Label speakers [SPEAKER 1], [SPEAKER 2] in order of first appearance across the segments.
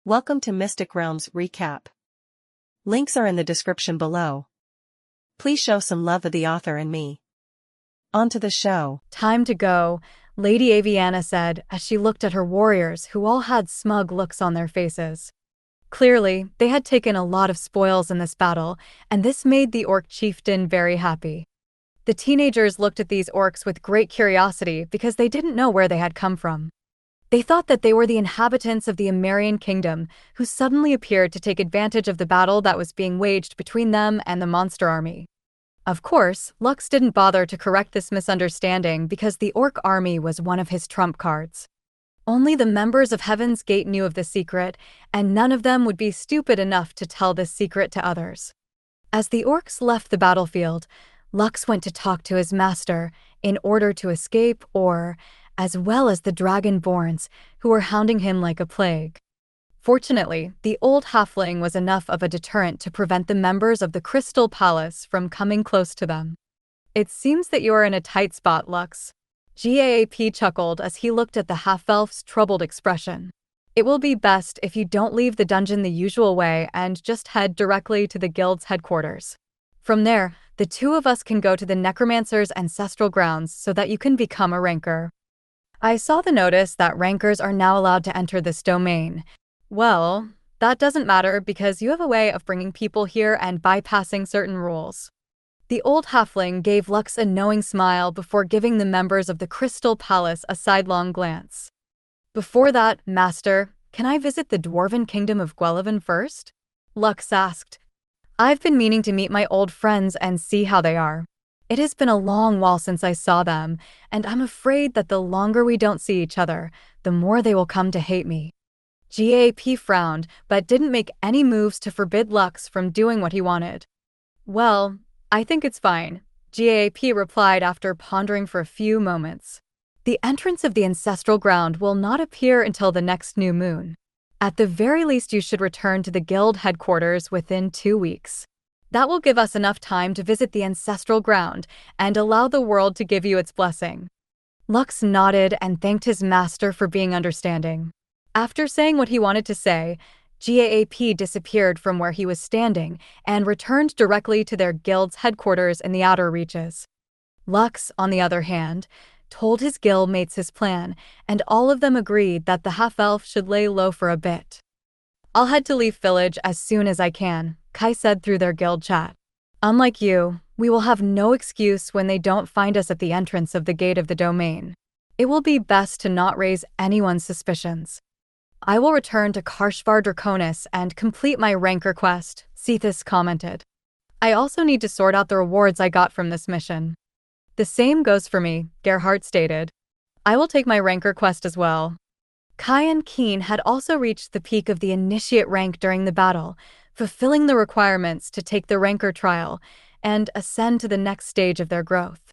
[SPEAKER 1] Welcome to Mystic Realms Recap. Links are in the description below. Please show some love of the author and me. On to the show.
[SPEAKER 2] Time to go, Lady Aviana said as she looked at her warriors who all had smug looks on their faces. Clearly, they had taken a lot of spoils in this battle, and this made the orc chieftain very happy. The teenagers looked at these orcs with great curiosity because they didn't know where they had come from. They thought that they were the inhabitants of the Amerian kingdom who suddenly appeared to take advantage of the battle that was being waged between them and the monster army. Of course, Lux didn't bother to correct this misunderstanding because the orc army was one of his trump cards. Only the members of Heaven's Gate knew of the secret, and none of them would be stupid enough to tell this secret to others. As the orcs left the battlefield, Lux went to talk to his master in order to escape as well as the Dragonborns, who were hounding him like a plague. Fortunately, the old halfling was enough of a deterrent to prevent the members of the Crystal Palace from coming close to them. It seems that you are in a tight spot, Lux. Gaap chuckled as he looked at the half-elf's troubled expression. It will be best if you don't leave the dungeon the usual way and just head directly to the guild's headquarters. From there, the two of us can go to the Necromancer's ancestral grounds so that you can become a ranker. I saw the notice that rankers are now allowed to enter this domain. Well, that doesn't matter because you have a way of bringing people here and bypassing certain rules. The old halfling gave Lux a knowing smile before giving the members of the Crystal Palace a sidelong glance. Before that, Master, can I visit the Dwarven Kingdom of Guellivan first? Lux asked. I've been meaning to meet my old friends and see how they are. It has been a long while since I saw them, and I'm afraid that the longer we don't see each other, the more they will come to hate me. Gaap frowned, but didn't make any moves to forbid Lux from doing what he wanted. Well, I think it's fine, Gaap replied after pondering for a few moments. The entrance of the ancestral ground will not appear until the next new moon. At the very least, you should return to the guild headquarters within 2 weeks. That will give us enough time to visit the ancestral ground and allow the world to give you its blessing. Lux nodded and thanked his master for being understanding. After saying what he wanted to say, Gaap disappeared from where he was standing and returned directly to their guild's headquarters in the outer reaches. Lux, on the other hand, told his guild mates his plan, and all of them agreed that the half-elf should lay low for a bit. I'll head to Leaf Village as soon as I can, Kai said through their guild chat. Unlike you, we will have no excuse when they don't find us at the entrance of the gate of the domain. It will be best to not raise anyone's suspicions. I will return to Karshvar Draconis and complete my ranker quest, Cephas commented. I also need to sort out the rewards I got from this mission. The same goes for me, Gerhardt stated. I will take my ranker quest as well. Kai and Keen had also reached the peak of the initiate rank during the battle, fulfilling the requirements to take the ranker trial and ascend to the next stage of their growth.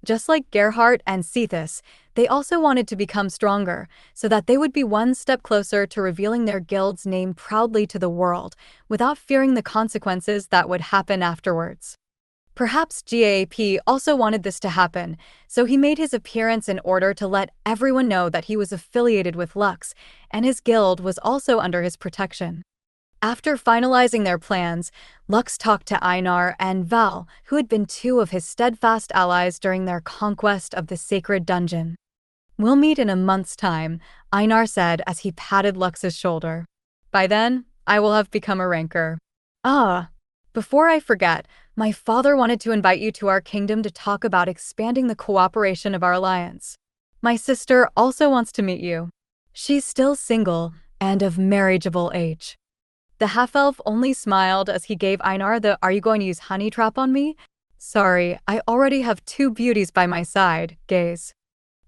[SPEAKER 2] Just like Gerhardt and Cephas, they also wanted to become stronger so that they would be one step closer to revealing their guild's name proudly to the world without fearing the consequences that would happen afterwards. Perhaps Gaap also wanted this to happen, so he made his appearance in order to let everyone know that he was affiliated with Lux, and his guild was also under his protection. After finalizing their plans, Lux talked to Einar and Val, who had been two of his steadfast allies during their conquest of the sacred dungeon. We'll meet in a month's time, Einar said as he patted Lux's shoulder. By then, I will have become a ranker. Before I forget, my father wanted to invite you to our kingdom to talk about expanding the cooperation of our alliance. My sister also wants to meet you. She's still single and of marriageable age. The half-elf only smiled as he gave Einar the "Are you going to use honey trap on me? Sorry, I already have 2 beauties by my side" gaze.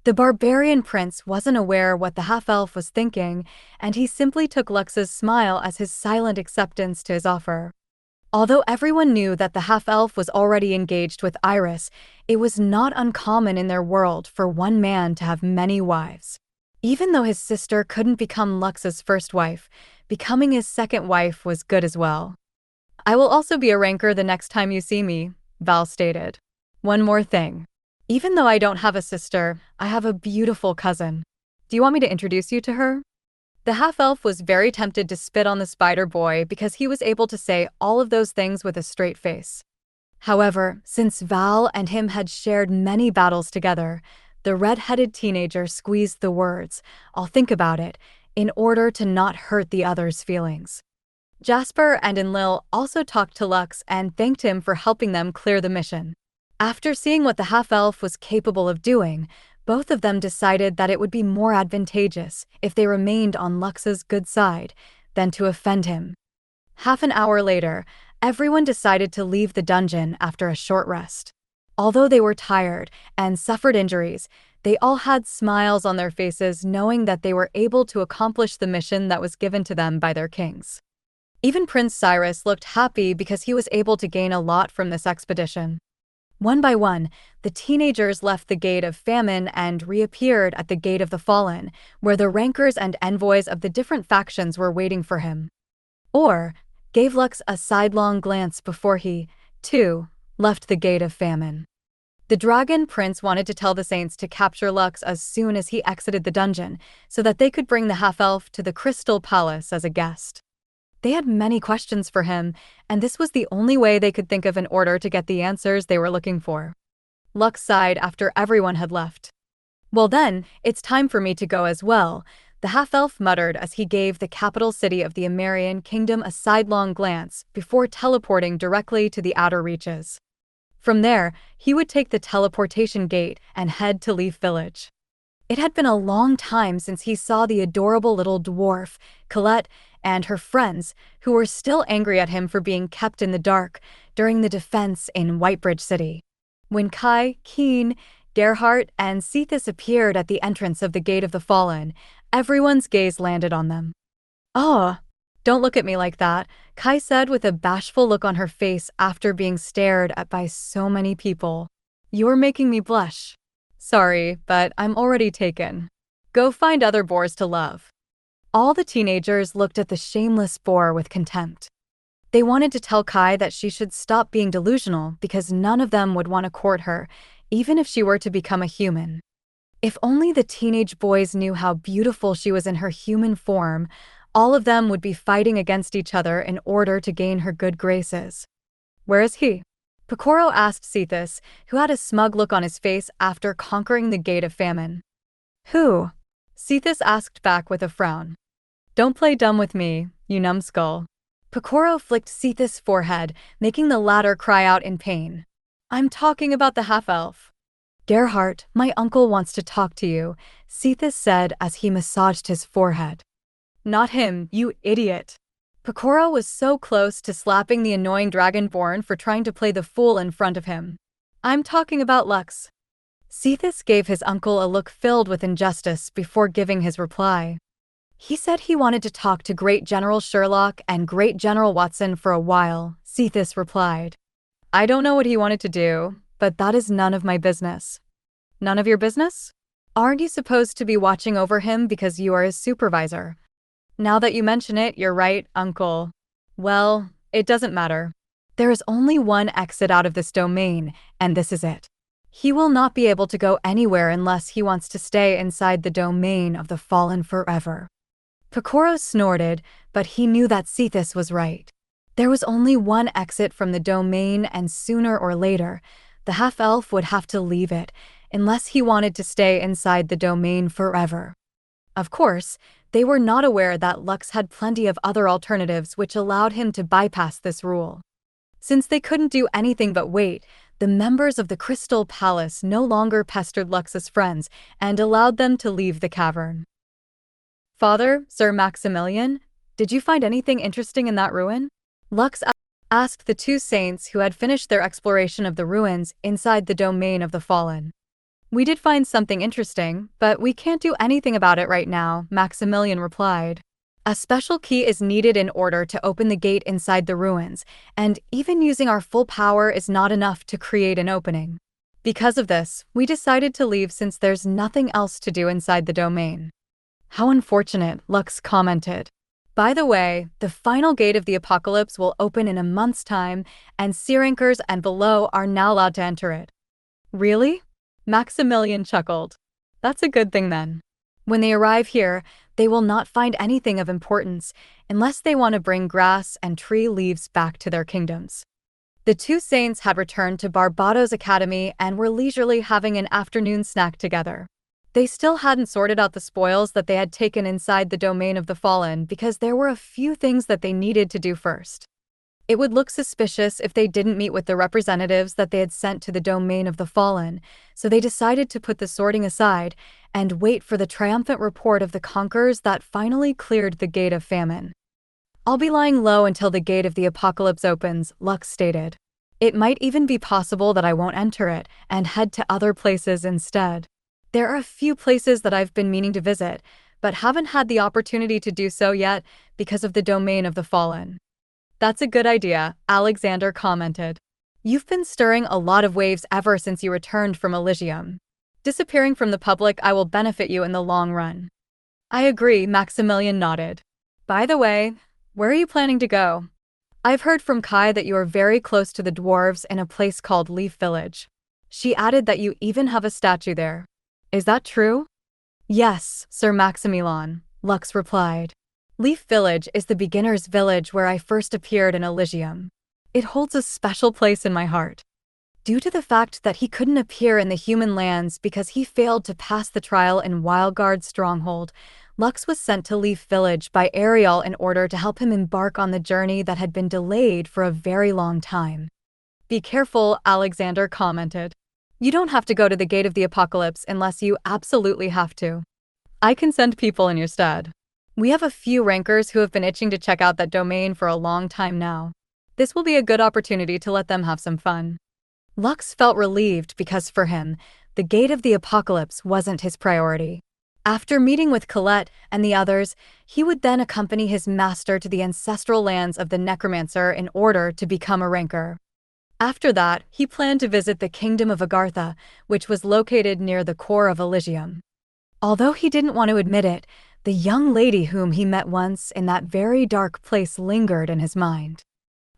[SPEAKER 2] The barbarian prince wasn't aware what the half-elf was thinking, and he simply took Lux's smile as his silent acceptance to his offer. Although everyone knew that the half-elf was already engaged with Iris, it was not uncommon in their world for one man to have many wives. Even though his sister couldn't become Lux's first wife, becoming his second wife was good as well. I will also be a ranker the next time you see me, Val stated. One more thing. Even though I don't have a sister, I have a beautiful cousin. Do you want me to introduce you to her? The half-elf was very tempted to spit on the spider boy because he was able to say all of those things with a straight face. However, since Val and him had shared many battles together, the red-headed teenager squeezed the words, "I'll think about it," in order to not hurt the other's feelings. Jasper and Enlil also talked to Lux and thanked him for helping them clear the mission. After seeing what the half-elf was capable of doing, both of them decided that it would be more advantageous if they remained on Lux's good side than to offend him. Half an hour later, everyone decided to leave the dungeon after a short rest. Although they were tired and suffered injuries, they all had smiles on their faces knowing that they were able to accomplish the mission that was given to them by their kings. Even Prince Cyrus looked happy because he was able to gain a lot from this expedition. One by one, the teenagers left the Gate of Famine and reappeared at the Gate of the Fallen, where the rankers and envoys of the different factions were waiting for him. Or gave Lux a sidelong glance before he, too, left the Gate of Famine. The Dragon Prince wanted to tell the Saints to capture Lux as soon as he exited the dungeon, so that they could bring the half-elf to the Crystal Palace as a guest. They had many questions for him, and this was the only way they could think of in order to get the answers they were looking for. Lux sighed after everyone had left. "Well then, it's time for me to go as well," the half-elf muttered as he gave the capital city of the Amerian kingdom a sidelong glance before teleporting directly to the outer reaches. From there, he would take the teleportation gate and head to Leaf Village. It had been a long time since he saw the adorable little dwarf, Colette, and her friends, who were still angry at him for being kept in the dark during the defense in Whitebridge City. When Kai, Keen, Gerhardt, and Cephas appeared at the entrance of the Gate of the Fallen, everyone's gaze landed on them. "Oh, don't look at me like that," Kai said with a bashful look on her face after being stared at by so many people. "You're making me blush." "Sorry, but I'm already taken. Go find other boars to love." All the teenagers looked at the shameless boar with contempt. They wanted to tell Kai that she should stop being delusional because none of them would want to court her, even if she were to become a human. If only the teenage boys knew how beautiful she was in her human form, all of them would be fighting against each other in order to gain her good graces. "Where is he?" Picoro asked Cephas, who had a smug look on his face after conquering the Gate of Famine. "Who?" Cephas asked back with a frown. "Don't play dumb with me, you numbskull." Picoro flicked Cephas' forehead, making the latter cry out in pain. "I'm talking about the half-elf." "Gerhardt, my uncle wants to talk to you," Cephas said as he massaged his forehead. "Not him, you idiot." Picoro was so close to slapping the annoying dragonborn for trying to play the fool in front of him. "I'm talking about Lux." Cephas gave his uncle a look filled with injustice before giving his reply. "He said he wanted to talk to Great General Sherlock and Great General Watson for a while," Cephas replied. "I don't know what he wanted to do, but that is none of my business." "None of your business? Aren't you supposed to be watching over him because you are his supervisor?" "Now that you mention it, you're right, uncle. Well, it doesn't matter. There is only one exit out of this domain, and this is it. He will not be able to go anywhere unless he wants to stay inside the domain of the Fallen forever." Picoro snorted, but he knew that Cephas was right. There was only one exit from the domain, and sooner or later, the half-elf would have to leave it, unless he wanted to stay inside the domain forever. Of course, they were not aware that Lux had plenty of other alternatives which allowed him to bypass this rule. Since they couldn't do anything but wait, the members of the Crystal Palace no longer pestered Lux's friends and allowed them to leave the cavern. "Father, Sir Maximilian, did you find anything interesting in that ruin?" Lux asked the two saints who had finished their exploration of the ruins inside the domain of the Fallen. "We did find something interesting, but we can't do anything about it right now," Maximilian replied. "A special key is needed in order to open the gate inside the ruins, and even using our full power is not enough to create an opening. Because of this, we decided to leave since there's nothing else to do inside the domain." "How unfortunate," Lux commented. "By the way, the final gate of the apocalypse will open in a month's time, and C-rankers and below are now allowed to enter it." "Really?" Maximilian chuckled. "That's a good thing then. When they arrive here, They will not find anything of importance unless they want to bring grass and tree leaves back to their kingdoms. The two saints had returned to Barbados Academy and were leisurely having an afternoon snack together. They still hadn't sorted out the spoils that they had taken inside the domain of the fallen because there were a few things that they needed to do first. It would look suspicious if they didn't meet with the representatives that they had sent to the domain of the fallen, so they decided to put the sorting aside and wait for the triumphant report of the conquerors that finally cleared the gate of famine. "I'll be lying low until the gate of the apocalypse opens," Lux stated. "It might even be possible that I won't enter it and head to other places instead. There are a few places that I've been meaning to visit, but haven't had the opportunity to do so yet because of the domain of the fallen." "That's a good idea," Alexander commented. "You've been stirring a lot of waves ever since you returned from Elysium. Disappearing from the public will benefit you in the long run." "I agree," Maximilian nodded. "By the way, where are you planning to go? I've heard from Kai that you are very close to the dwarves in a place called Leaf Village. She added that you even have a statue there. Is that true?" "Yes, Sir Maximilian," Lux replied. "Leaf Village is the beginner's village where I first appeared in Elysium. It holds a special place in my heart. Due to the fact that he couldn't appear in the human lands because he failed to pass the trial in Wildguard's stronghold, Lux was sent to Leaf Village by Ariel in order to help him embark on the journey that had been delayed for a very long time." "Be careful," Alexander commented. "You don't have to go to the Gate of the Apocalypse unless you absolutely have to. I can send people in your stead. We have a few rankers who have been itching to check out that domain for a long time now. This will be a good opportunity to let them have some fun." Lux felt relieved because for him, the Gate of the Apocalypse wasn't his priority. After meeting with Colette and the others, he would then accompany his master to the ancestral lands of the Necromancer in order to become a ranker. After that, he planned to visit the Kingdom of Agartha, which was located near the core of Elysium. Although he didn't want to admit it, the young lady whom he met once in that very dark place lingered in his mind.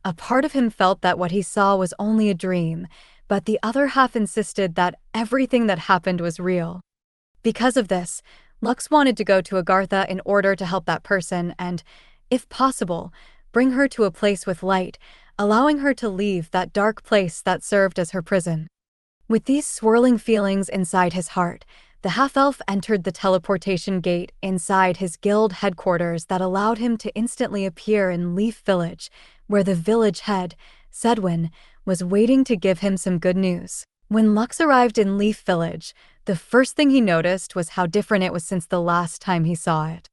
[SPEAKER 2] A part of him felt that what he saw was only a dream, but the other half insisted that everything that happened was real. Because of this, Lux wanted to go to Agartha in order to help that person and, if possible, bring her to a place with light, allowing her to leave that dark place that served as her prison. With these swirling feelings inside his heart, the half-elf entered the teleportation gate inside his guild headquarters that allowed him to instantly appear in Leaf Village, where the village head, Sedwin, was waiting to give him some good news. When Lux arrived in Leaf Village, the first thing he noticed was how different it was since the last time he saw it.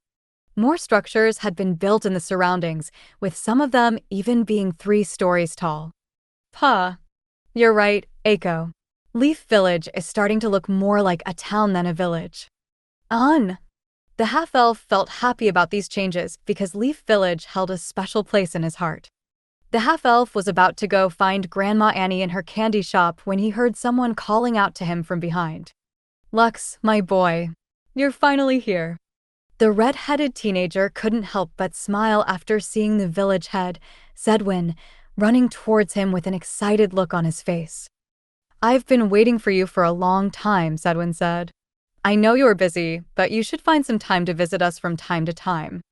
[SPEAKER 2] More structures had been built in the surroundings, with some of them even being 3 stories tall. "Puh. You're right, Aeko. Leaf Village is starting to look more like a town than a village." The half-elf felt happy about these changes because Leaf Village held a special place in his heart. The half-elf was about to go find Grandma Annie in her candy shop when he heard someone calling out to him from behind. "Lux, my boy. You're finally here." The red-headed teenager couldn't help but smile after seeing the village head, Sedwin, running towards him with an excited look on his face. "I've been waiting for you for a long time," Sedwin said. "I know you're busy, but you should find some time to visit us from time to time."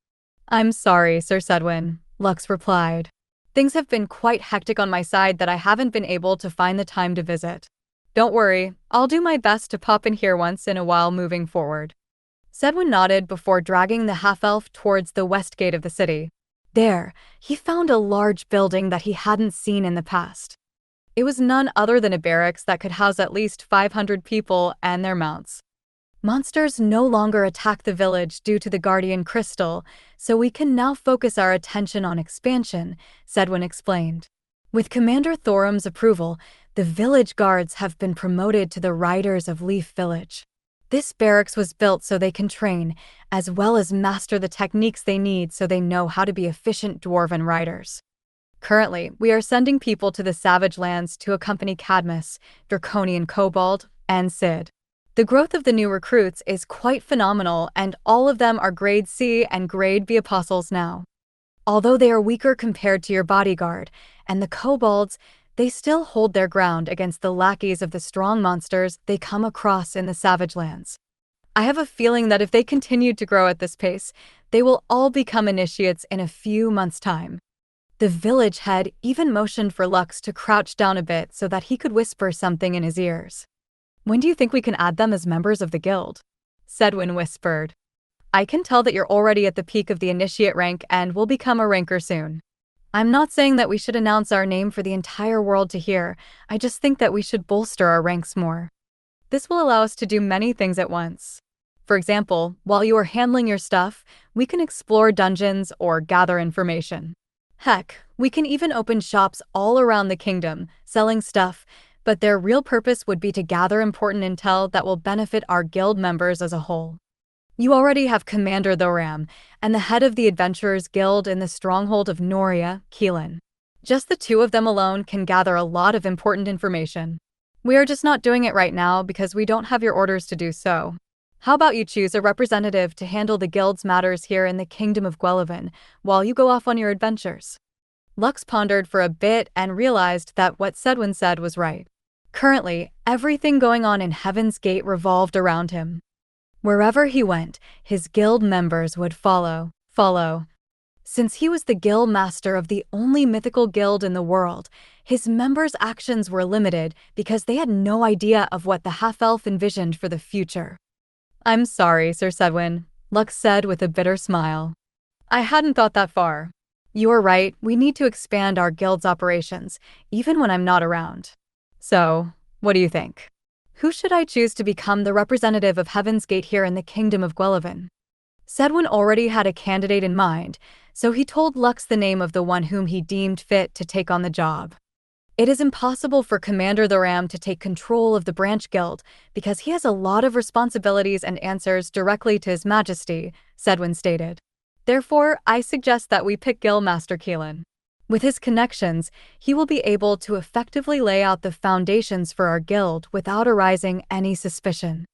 [SPEAKER 2] "I'm sorry, Sir Sedwin," Lux replied. "Things have been quite hectic on my side that I haven't been able to find the time to visit. Don't worry, I'll do my best to pop in here once in a while moving forward." Sedwin nodded before dragging the half-elf towards the west gate of the city. There, he found a large building that he hadn't seen in the past. It was none other than a barracks that could house at least 500 people and their mounts. "Monsters no longer attack the village due to the Guardian Crystal, so we can now focus our attention on expansion," Sedwin explained. With Commander Thorum's approval, the village guards have been promoted to the riders of Leaf Village. This barracks was built so they can train, as well as master the techniques they need so they know how to be efficient dwarven riders. Currently, we are sending people to the Savage Lands to accompany Cadmus, Draconian Kobold, and Sid. The growth of the new recruits is quite phenomenal, and all of them are grade C and grade B apostles now. Although they are weaker compared to your bodyguard and the kobolds, they still hold their ground against the lackeys of the strong monsters they come across in the Savage Lands. I have a feeling that if they continue to grow at this pace, they will all become initiates in a few months' time. The village head even motioned for Lux to crouch down a bit so that he could whisper something in his ears. When do you think we can add them as members of the guild? Sedwin whispered. I can tell that you're already at the peak of the initiate rank and will become a ranker soon. I'm not saying that we should announce our name for the entire world to hear, I just think that we should bolster our ranks more. This will allow us to do many things at once. For example, while you are handling your stuff, we can explore dungeons or gather information. Heck, we can even open shops all around the kingdom, selling stuff, but their real purpose would be to gather important intel that will benefit our guild members as a whole. You already have Commander Thoram and the head of the Adventurers Guild in the stronghold of Noria, Keelan. Just the two of them alone can gather a lot of important information. We are just not doing it right now because we don't have your orders to do so. How about you choose a representative to handle the guild's matters here in the Kingdom of Guelvin while you go off on your adventures? Lux pondered for a bit and realized that what Sedwin said was right. Currently, everything going on in Heaven's Gate revolved around him. Wherever he went, his guild members would follow. Since he was the guild master of the only mythical guild in the world, his members' actions were limited because they had no idea of what the half-elf envisioned for the future. I'm sorry, Sir Sedwin, Lux said with a bitter smile. I hadn't thought that far. You are right, we need to expand our guild's operations, even when I'm not around. So, what do you think? Who should I choose to become the representative of Heaven's Gate here in the Kingdom of Guelvin? Sedwin already had a candidate in mind, so he told Lux the name of the one whom he deemed fit to take on the job. It is impossible for Commander Thoram to take control of the branch guild because he has a lot of responsibilities and answers directly to His Majesty, Sedwin stated. Therefore, I suggest that we pick Guildmaster Keelan. With his connections, he will be able to effectively lay out the foundations for our guild without arousing any suspicion.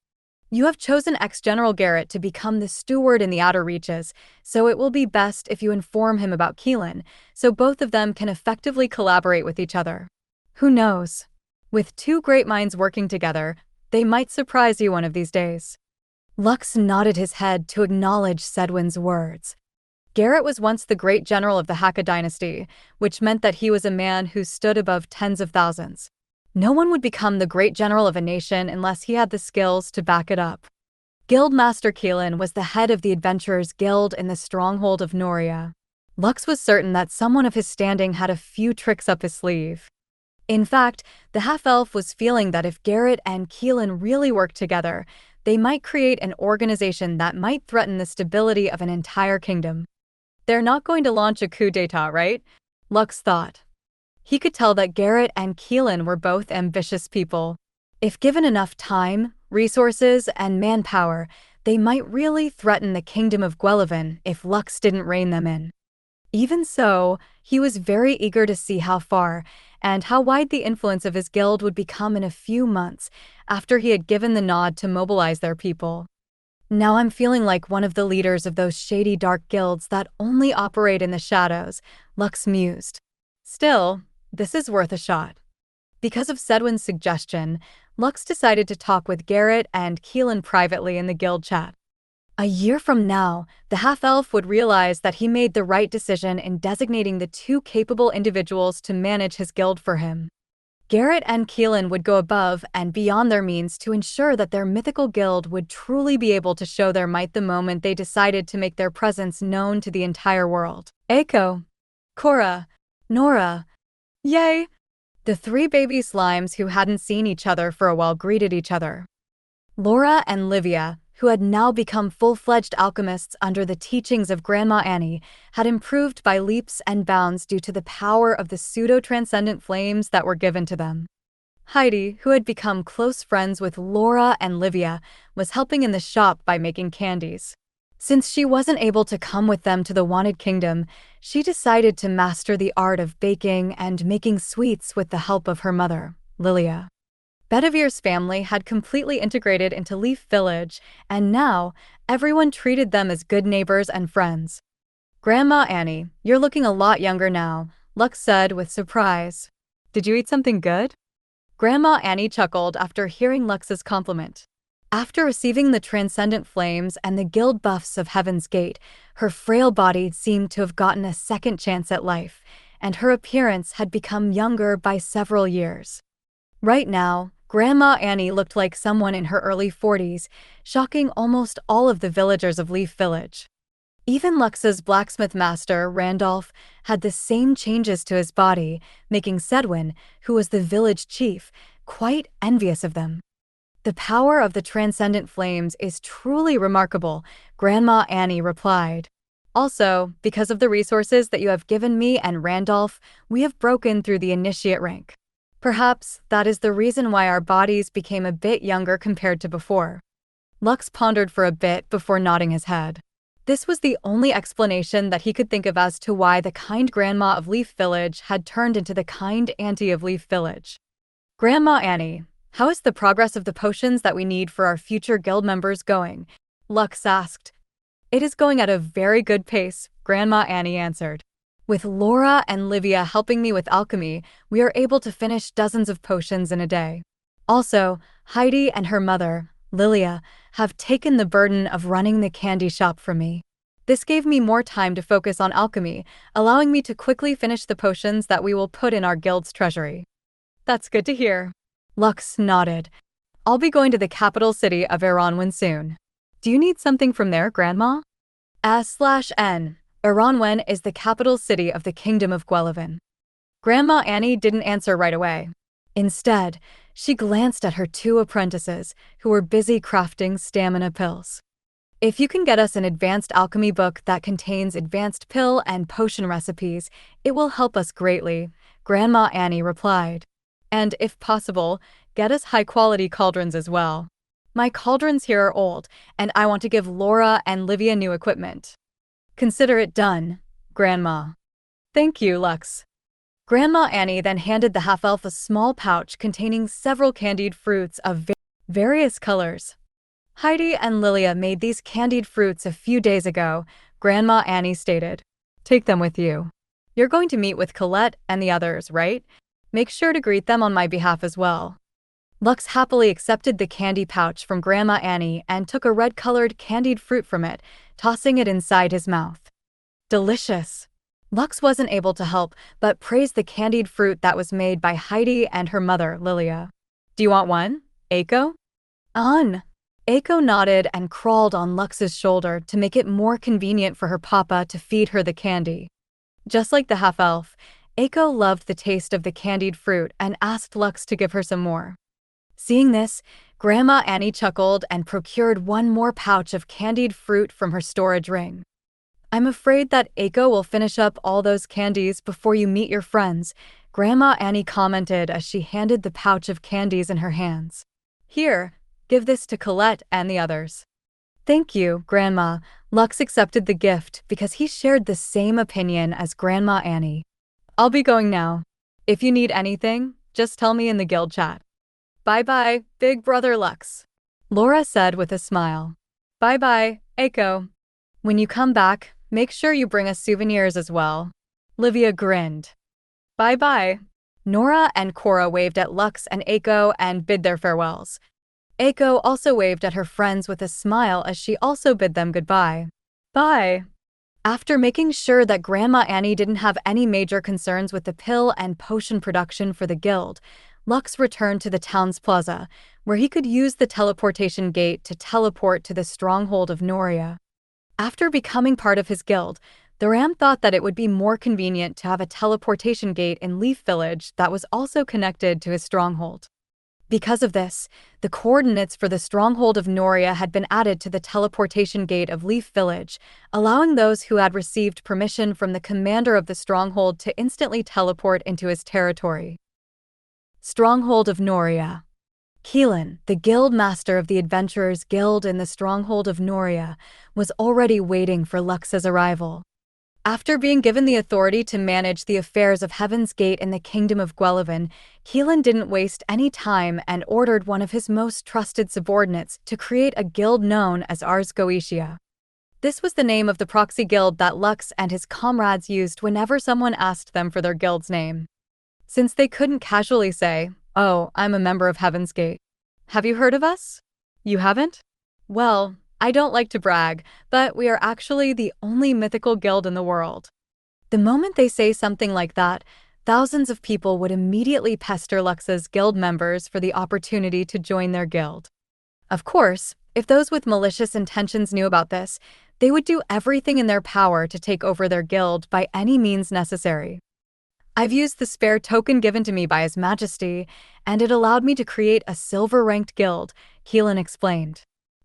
[SPEAKER 2] You have chosen ex-General Garrett to become the steward in the Outer Reaches, so it will be best if you inform him about Keelan, so both of them can effectively collaborate with each other. Who knows? With two great minds working together, they might surprise you one of these days. Lux nodded his head to acknowledge Sedwin's words. Garrett was once the great general of the Hakka dynasty, which meant that he was a man who stood above tens of thousands. No one would become the great general of a nation unless he had the skills to back it up. Guildmaster Keelan was the head of the Adventurers Guild in the stronghold of Noria. Lux was certain that someone of his standing had a few tricks up his sleeve. In fact, the half-elf was feeling that if Garrett and Keelan really worked together, they might create an organization that might threaten the stability of an entire kingdom. They're not going to launch a coup d'etat, right? Lux thought. He could tell that Garrett and Keelan were both ambitious people. If given enough time, resources, and manpower, they might really threaten the Kingdom of Guelvin if Lux didn't rein them in. Even so, he was very eager to see how far and how wide the influence of his guild would become in a few months after he had given the nod to mobilize their people. Now I'm feeling like one of the leaders of those shady dark guilds that only operate in the shadows, Lux mused. Still, this is worth a shot. Because of Sedwin's suggestion, Lux decided to talk with Garrett and Keelan privately in the guild chat. A year from now, the half-elf would realize that he made the right decision in designating the two capable individuals to manage his guild for him. Garrett and Keelan would go above and beyond their means to ensure that their mythical guild would truly be able to show their might the moment they decided to make their presence known to the entire world. Aeko, Cora, Nora. Yay! The three baby slimes who hadn't seen each other for a while greeted each other. Laura and Livia, who had now become full-fledged alchemists under the teachings of Grandma Annie, had improved by leaps and bounds due to the power of the pseudo-transcendent flames that were given to them. Heidi, who had become close friends with Laura and Livia, was helping in the shop by making candies. Since she wasn't able to come with them to the Wanted Kingdom, she decided to master the art of baking and making sweets with the help of her mother, Lilia. Bedivir's family had completely integrated into Leaf Village, and now everyone treated them as good neighbors and friends. Grandma Annie, you're looking a lot younger now, Lux said with surprise. Did you eat something good? Grandma Annie chuckled after hearing Lux's compliment. After receiving the transcendent flames and the guild buffs of Heaven's Gate, her frail body seemed to have gotten a second chance at life, and her appearance had become younger by several years. Right now, Grandma Annie looked like someone in her early 40s, shocking almost all of the villagers of Leaf Village. Even Lux's blacksmith master, Randolph, had the same changes to his body, making Sedwin, who was the village chief, quite envious of them. The power of the transcendent flames is truly remarkable, Grandma Annie replied. Also, because of the resources that you have given me and Randolph, we have broken through the initiate rank. Perhaps that is the reason why our bodies became a bit younger compared to before. Lux pondered for a bit before nodding his head. This was the only explanation that he could think of as to why the kind grandma of Leaf Village had turned into the kind auntie of Leaf Village. Grandma Annie, how is the progress of the potions that we need for our future guild members going? Lux asked. It is going at a very good pace, Grandma Annie answered. With Laura and Livia helping me with alchemy, we are able to finish dozens of potions in a day. Also, Heidi and her mother, Lilia, have taken the burden of running the candy shop from me. This gave me more time to focus on alchemy, allowing me to quickly finish the potions that we will put in our guild's treasury. That's good to hear. Lux nodded. I'll be going to the capital city of Iranwen soon. Do you need something from there, Grandma? S/N. Iranwen is the capital city of the Kingdom of Guelevin. Grandma Annie didn't answer right away. Instead, she glanced at her two apprentices, who were busy crafting stamina pills. If you can get us an advanced alchemy book that contains advanced pill and potion recipes, it will help us greatly, Grandma Annie replied. And if possible, get us high-quality cauldrons as well. My cauldrons here are old, and I want to give Laura and Livia new equipment. Consider it done, Grandma. Thank you, Lux. Grandma Annie then handed the half-elf a small pouch containing several candied fruits of various colors. Heidi and Lilia made these candied fruits a few days ago, Grandma Annie stated. Take them with you. You're going to meet with Colette and the others, right? Make sure to greet them on my behalf as well. Lux happily accepted the candy pouch from Grandma Annie and took a red-colored candied fruit from it, tossing it inside his mouth. Delicious. Lux wasn't able to help but praise the candied fruit that was made by Heidi and her mother, Lilia. Do you want one, Aeko? Aeko nodded and crawled on Lux's shoulder to make it more convenient for her papa to feed her the candy. Just like the half-elf, Aeko loved the taste of the candied fruit and asked Lux to give her some more. Seeing this, Grandma Annie chuckled and procured one more pouch of candied fruit from her storage ring. I'm afraid that Aeko will finish up all those candies before you meet your friends, Grandma Annie commented as she handed the pouch of candies in her hands. Here, give this to Colette and the others. Thank you, Grandma. Lux accepted the gift because he shared the same opinion as Grandma Annie. I'll be going now. If you need anything, just tell me in the guild chat. Bye-bye, Big Brother Lux, Laura said with a smile. Bye-bye, Aeko. When you come back, make sure you bring us souvenirs as well. Livia grinned. Bye-bye. Nora and Cora waved at Lux and Aeko and bid their farewells. Aeko also waved at her friends with a smile as she also bid them goodbye. Bye. After making sure that Grandma Annie didn't have any major concerns with the pill and potion production for the guild, Lux returned to the town's plaza, where he could use the teleportation gate to teleport to the stronghold of Noria. After becoming part of his guild, the Ram thought that it would be more convenient to have a teleportation gate in Leaf Village that was also connected to his stronghold. Because of this, the coordinates for the stronghold of Noria had been added to the teleportation gate of Leaf Village, allowing those who had received permission from the commander of the stronghold to instantly teleport into his territory. Stronghold of Noria. Keelan, the guild master of the Adventurers Guild in the Stronghold of Noria, was already waiting for Lux's arrival. After being given the authority to manage the affairs of Heaven's Gate in the Kingdom of Guelevin, Keelan didn't waste any time and ordered one of his most trusted subordinates to create a guild known as Ars Goetia. This was the name of the proxy guild that Lux and his comrades used whenever someone asked them for their guild's name. Since they couldn't casually say, "Oh, I'm a member of Heaven's Gate. Have you heard of us?" You haven't? Well, I don't like to brag, but we are actually the only mythical guild in the world. The moment they say something like that, thousands of people would immediately pester Lux's guild members for the opportunity to join their guild. Of course, if those with malicious intentions knew about this, they would do everything in their power to take over their guild by any means necessary. I've used the spare token given to me by His Majesty, and it allowed me to create a silver-ranked guild, Keelan explained.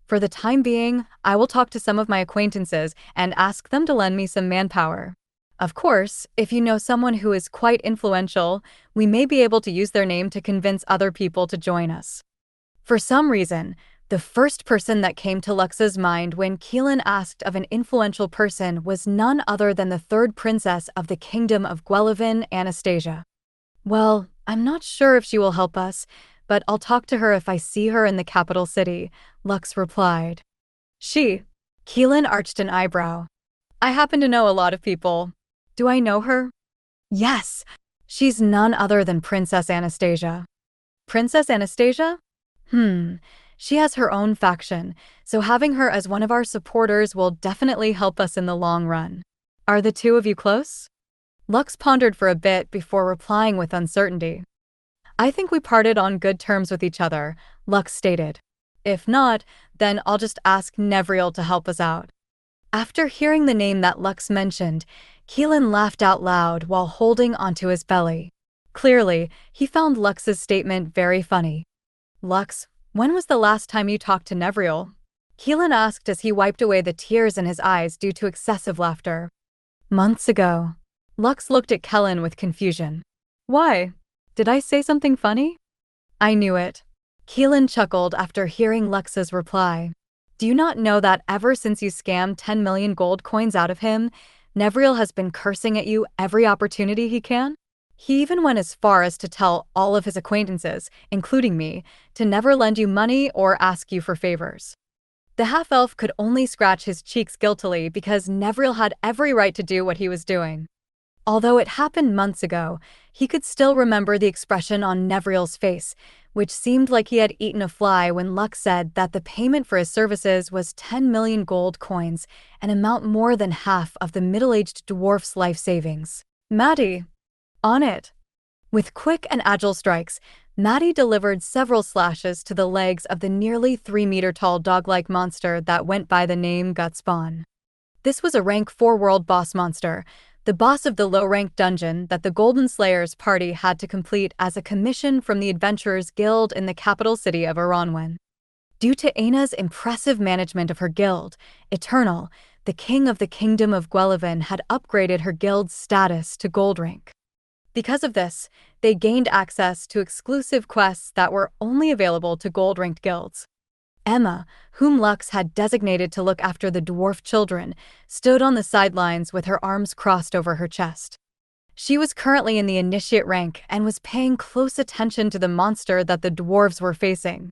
[SPEAKER 2] For the time being, I will talk to some of my acquaintances and ask them to lend me some manpower. Of course, if you know someone who is quite influential, we may be able to use their name to convince other people to join us. For some reason, the first person that came to Lux's mind when Keelan asked of an influential person was none other than the third princess of the kingdom of Guelevin, Anastasia. Well, I'm not sure if she will help us, but I'll talk to her if I see her in the capital city, Lux replied. Keelan arched an eyebrow. I happen to know a lot of people. Do I know her? Yes, she's none other than Princess Anastasia. Princess Anastasia? She has her own faction, so having her as one of our supporters will definitely help us in the long run. Are the two of you close? Lux pondered for a bit before replying with uncertainty. I think we parted on good terms with each other, Lux stated. If not, then I'll just ask Nevriel to help us out. After hearing the name that Lux mentioned, Keelan laughed out loud while holding onto his belly. Clearly, he found Lux's statement very funny. Lux, when was the last time you talked to Nevriel? Keelan asked as he wiped away the tears in his eyes due to excessive laughter. Months ago. Lux looked at Kellen with confusion. Why? Did I say something funny? I knew it. Keelan chuckled after hearing Lux's reply. Do you not know that ever since you scammed 10 million gold coins out of him, Nevriel has been cursing at you every opportunity he can? He even went as far as to tell all of his acquaintances, including me, to never lend you money or ask you for favors. The half-elf could only scratch his cheeks guiltily because Nevriel had every right to do what he was doing. Although it happened months ago, he could still remember the expression on Nevriel's face, which seemed like he had eaten a fly when Lux said that the payment for his services was 10 million gold coins, an amount more than half of the middle-aged dwarf's life savings. Maddie. On it. With quick and agile strikes, Maddie delivered several slashes to the legs of the nearly 3-meter-tall dog-like monster that went by the name Gutspawn. This was a rank 4 world boss monster, the boss of the low-ranked dungeon that the Golden Slayers party had to complete as a commission from the Adventurers Guild in the capital city of Aranwen. Due to Aina's impressive management of her guild, Eternal, the king of the kingdom of Guelevin had upgraded her guild's status to gold rank. Because of this, they gained access to exclusive quests that were only available to gold-ranked guilds. Emma, whom Lux had designated to look after the dwarf children, stood on the sidelines with her arms crossed over her chest. She was currently in the initiate rank and was paying close attention to the monster that the dwarves were facing.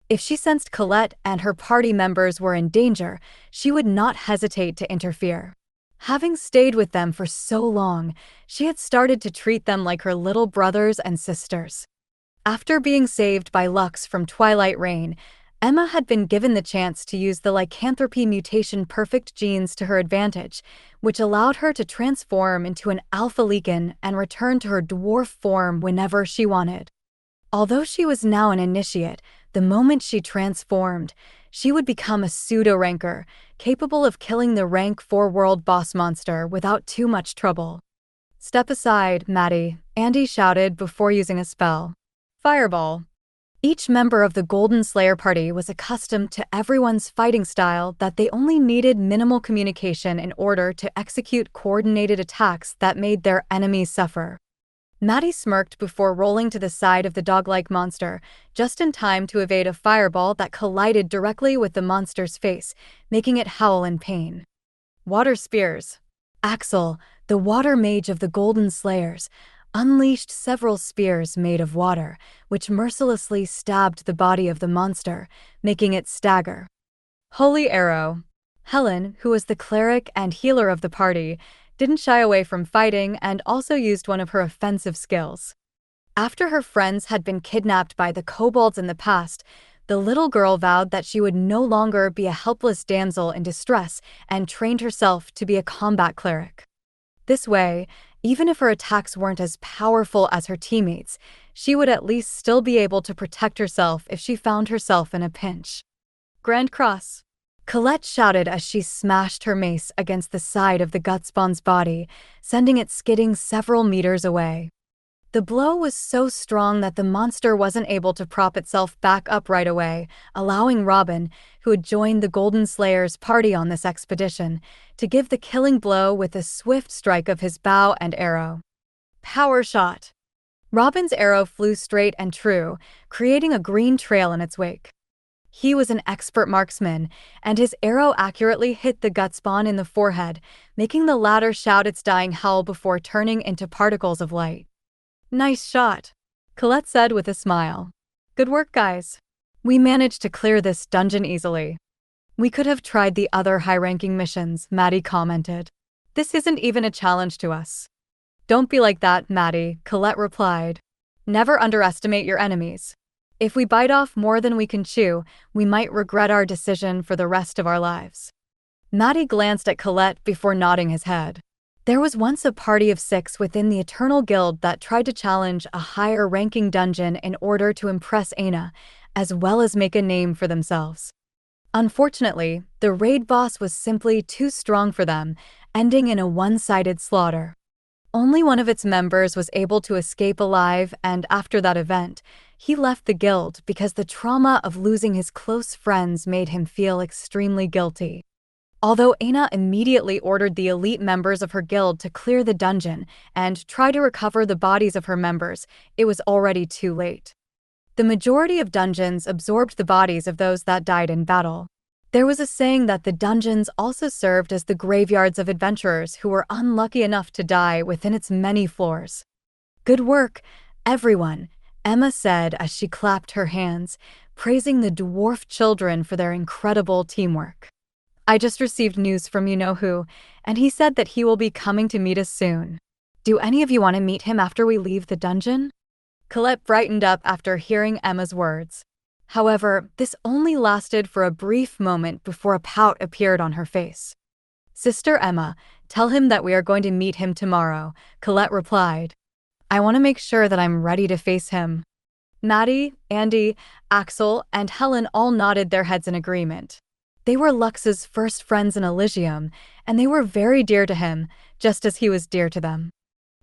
[SPEAKER 2] If she sensed Colette and her party members were in danger, she would not hesitate to interfere. Having stayed with them for so long, she had started to treat them like her little brothers and sisters. After being saved by Lux from Twilight Rain, Emma had been given the chance to use the lycanthropy mutation perfect genes to her advantage, which allowed her to transform into an alpha lichen and return to her dwarf form whenever she wanted. Although she was now an initiate, the moment she transformed, she would become a pseudo-ranker, capable of killing the rank 4 world boss monster without too much trouble. Step aside, Maddie, Andy shouted before using a spell. Fireball. Each member of the Golden Slayer party was accustomed to everyone's fighting style that they only needed minimal communication in order to execute coordinated attacks that made their enemies suffer. Maddie smirked before rolling to the side of the dog-like monster, just in time to evade a fireball that collided directly with the monster's face, making it howl in pain. Water spears. Axel, the water mage of the Golden Slayers, unleashed several spears made of water, which mercilessly stabbed the body of the monster, making it stagger. Holy Arrow. Helen, who was the cleric and healer of the party, didn't shy away from fighting and also used one of her offensive skills. After her friends had been kidnapped by the kobolds in the past, the little girl vowed that she would no longer be a helpless damsel in distress and trained herself to be a combat cleric. This way, even if her attacks weren't as powerful as her teammates, she would at least still be able to protect herself if she found herself in a pinch. Grand Cross. Colette shouted as she smashed her mace against the side of the Gutspawn's body, sending it skidding several meters away. The blow was so strong that the monster wasn't able to prop itself back up right away, allowing Robin, who had joined the Golden Slayer's party on this expedition, to give the killing blow with a swift strike of his bow and arrow. Power shot. Robin's arrow flew straight and true, creating a green trail in its wake. He was an expert marksman, and his arrow accurately hit the Gutspawn in the forehead, making the latter shout its dying howl before turning into particles of light. Nice shot, Colette said with a smile. Good work, guys. We managed to clear this dungeon easily. We could have tried the other high-ranking missions, Maddie commented. This isn't even a challenge to us. Don't be like that, Maddie, Colette replied. Never underestimate your enemies. If we bite off more than we can chew, we might regret our decision for the rest of our lives. Maddie glanced at Colette before nodding his head. There was once a party of 6 within the Eternal Guild that tried to challenge a higher-ranking dungeon in order to impress Aina, as well as make a name for themselves. Unfortunately, the raid boss was simply too strong for them, ending in a one-sided slaughter. Only one of its members was able to escape alive, and after that event, he left the guild because the trauma of losing his close friends made him feel extremely guilty. Although Aina immediately ordered the elite members of her guild to clear the dungeon and try to recover the bodies of her members, it was already too late. The majority of dungeons absorbed the bodies of those that died in battle. There was a saying that the dungeons also served as the graveyards of adventurers who were unlucky enough to die within its many floors. Good work, everyone, Emma said as she clapped her hands, praising the dwarf children for their incredible teamwork. I just received news from you-know-who, and he said that he will be coming to meet us soon. Do any of you want to meet him after we leave the dungeon? Colette brightened up after hearing Emma's words. However, this only lasted for a brief moment before a pout appeared on her face. Sister Emma, tell him that we are going to meet him tomorrow, Colette replied. I want to make sure that I'm ready to face him. Maddie, Andy, Axel, and Helen all nodded their heads in agreement. They were Lux's first friends in Elysium, and they were very dear to him, just as he was dear to them.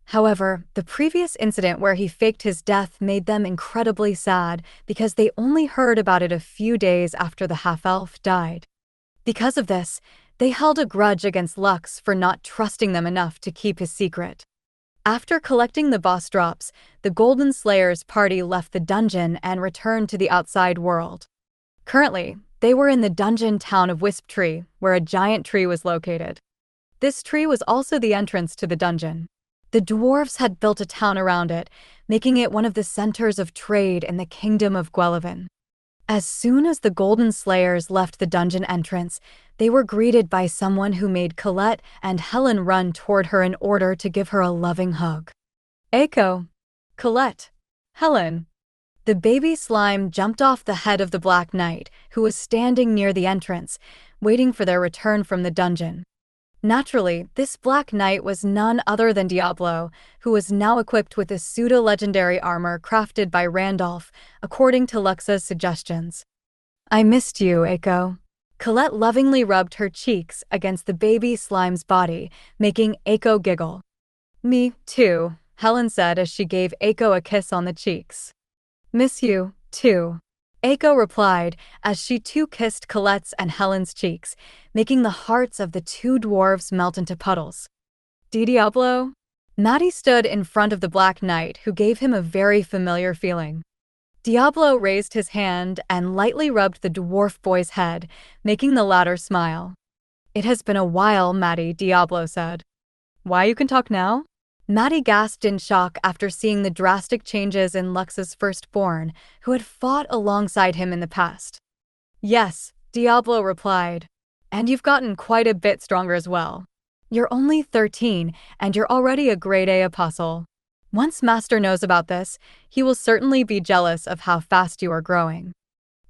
[SPEAKER 2] However, the previous incident where he faked his death made them incredibly sad because they only heard about it a few days after the half-elf died. Because of this, they held a grudge against Lux for not trusting them enough to keep his secret. After collecting the boss drops, the Golden Slayer's party left the dungeon and returned to the outside world. Currently, they were in the dungeon town of Wisptree, where a giant tree was located. This tree was also the entrance to the dungeon. The dwarves had built a town around it, making it one of the centers of trade in the kingdom of Guelvin. As soon as the Golden Slayers left the dungeon entrance, they were greeted by someone who made Colette and Helen run toward her in order to give her a loving hug. Aeko, Colette, Helen. The baby slime jumped off the head of the Black Knight, who was standing near the entrance, waiting for their return from the dungeon. Naturally, this Black Knight was none other than Diablo, who was now equipped with a pseudo-legendary armor crafted by Randolph, according to Luxa's suggestions. I missed you, Aeko. Colette lovingly rubbed her cheeks against the baby slime's body, making Aeko giggle. Me, too, Helen said as she gave Aeko a kiss on the cheeks. Miss you, too, Aeko replied as she too kissed Colette's and Helen's cheeks, making the hearts of the two dwarves melt into puddles. Diablo? Maddie stood in front of the Black Knight, who gave him a very familiar feeling. Diablo raised his hand and lightly rubbed the dwarf boy's head, making the latter smile. It has been a while, Maddie, Diablo said. Why, you can talk now? Maddie gasped in shock after seeing the drastic changes in Lux's firstborn, who had fought alongside him in the past. Yes, Diablo replied. And you've gotten quite a bit stronger as well. You're only 13, and you're already a grade A apostle. Once Master knows about this, he will certainly be jealous of how fast you are growing.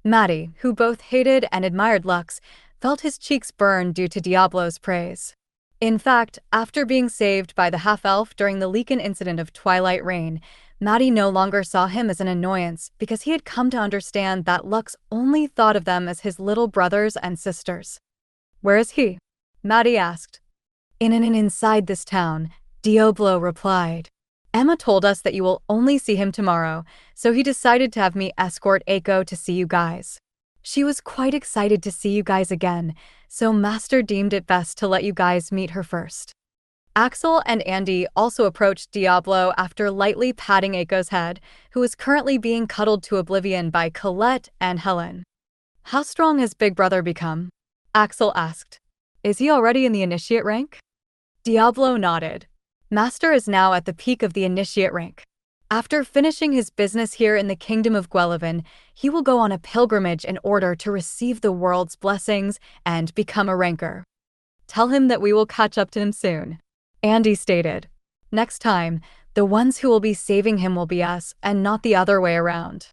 [SPEAKER 2] Maddie, who both hated and admired Lux, felt his cheeks burn due to Diablo's praise. In fact, after being saved by the half-elf during the Leakin incident of Twilight Rain, Maddie no longer saw him as an annoyance because he had come to understand that Lux only thought of them as his little brothers and sisters. "Where is he?" Maddie asked. "In an inn inside this town," Diablo replied. "Emma told us that you will only see him tomorrow, so he decided to have me escort Aeko to see you guys. She was quite excited to see you guys again, so Master deemed it best to let you guys meet her first." Axel and Andy also approached Diablo after lightly patting Aiko's head, who was currently being cuddled to oblivion by Colette and Helen. "How strong has Big Brother become?" Axel asked. "Is he already in the initiate rank?" Diablo nodded. "Master is now at the peak of the initiate rank. After finishing his business here in the Kingdom of Guelphin, he will go on a pilgrimage in order to receive the world's blessings and become a ranker. Tell him that we will catch up to him soon," Andy stated. "Next time, the ones who will be saving him will be us and not the other way around."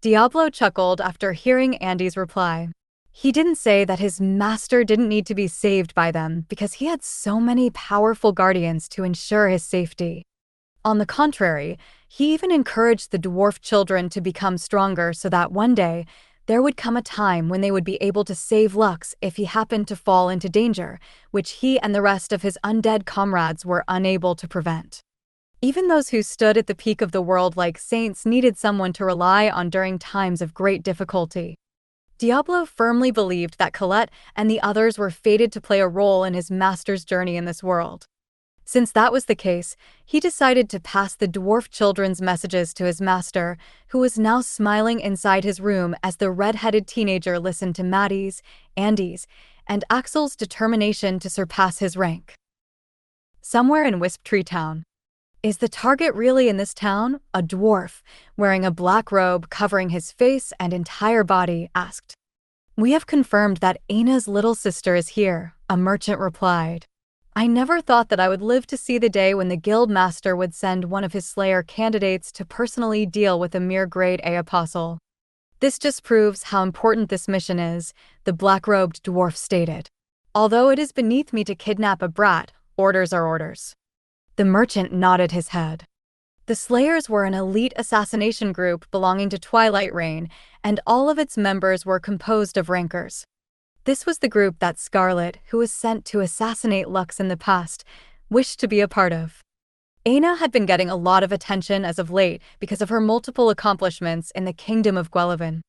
[SPEAKER 2] Diablo chuckled after hearing Andy's reply. He didn't say that his master didn't need to be saved by them because he had so many powerful guardians to ensure his safety. On the contrary, he even encouraged the dwarf children to become stronger so that one day, there would come a time when they would be able to save Lux if he happened to fall into danger, which he and the rest of his undead comrades were unable to prevent. Even those who stood at the peak of the world like saints needed someone to rely on during times of great difficulty. Diablo firmly believed that Colette and the others were fated to play a role in his master's journey in this world. Since that was the case, he decided to pass the dwarf children's messages to his master, who was now smiling inside his room as the red-headed teenager listened to Maddie's, Andy's, and Axel's determination to surpass his rank. Somewhere in Wisptree Town. "Is the target really in this town?" a dwarf, wearing a black robe covering his face and entire body, asked. "We have confirmed that Aina's little sister is here," a merchant replied. "I never thought that I would live to see the day when the guild master would send one of his slayer candidates to personally deal with a mere grade A apostle. This just proves how important this mission is," the black-robed dwarf stated. "Although it is beneath me to kidnap a brat, orders are orders." The merchant nodded his head. The Slayers were an elite assassination group belonging to Twilight Rain, and all of its members were composed of rankers. This was the group that Scarlet, who was sent to assassinate Lux in the past, wished to be a part of. Aina had been getting a lot of attention as of late because of her multiple accomplishments in the Kingdom of Guelphin.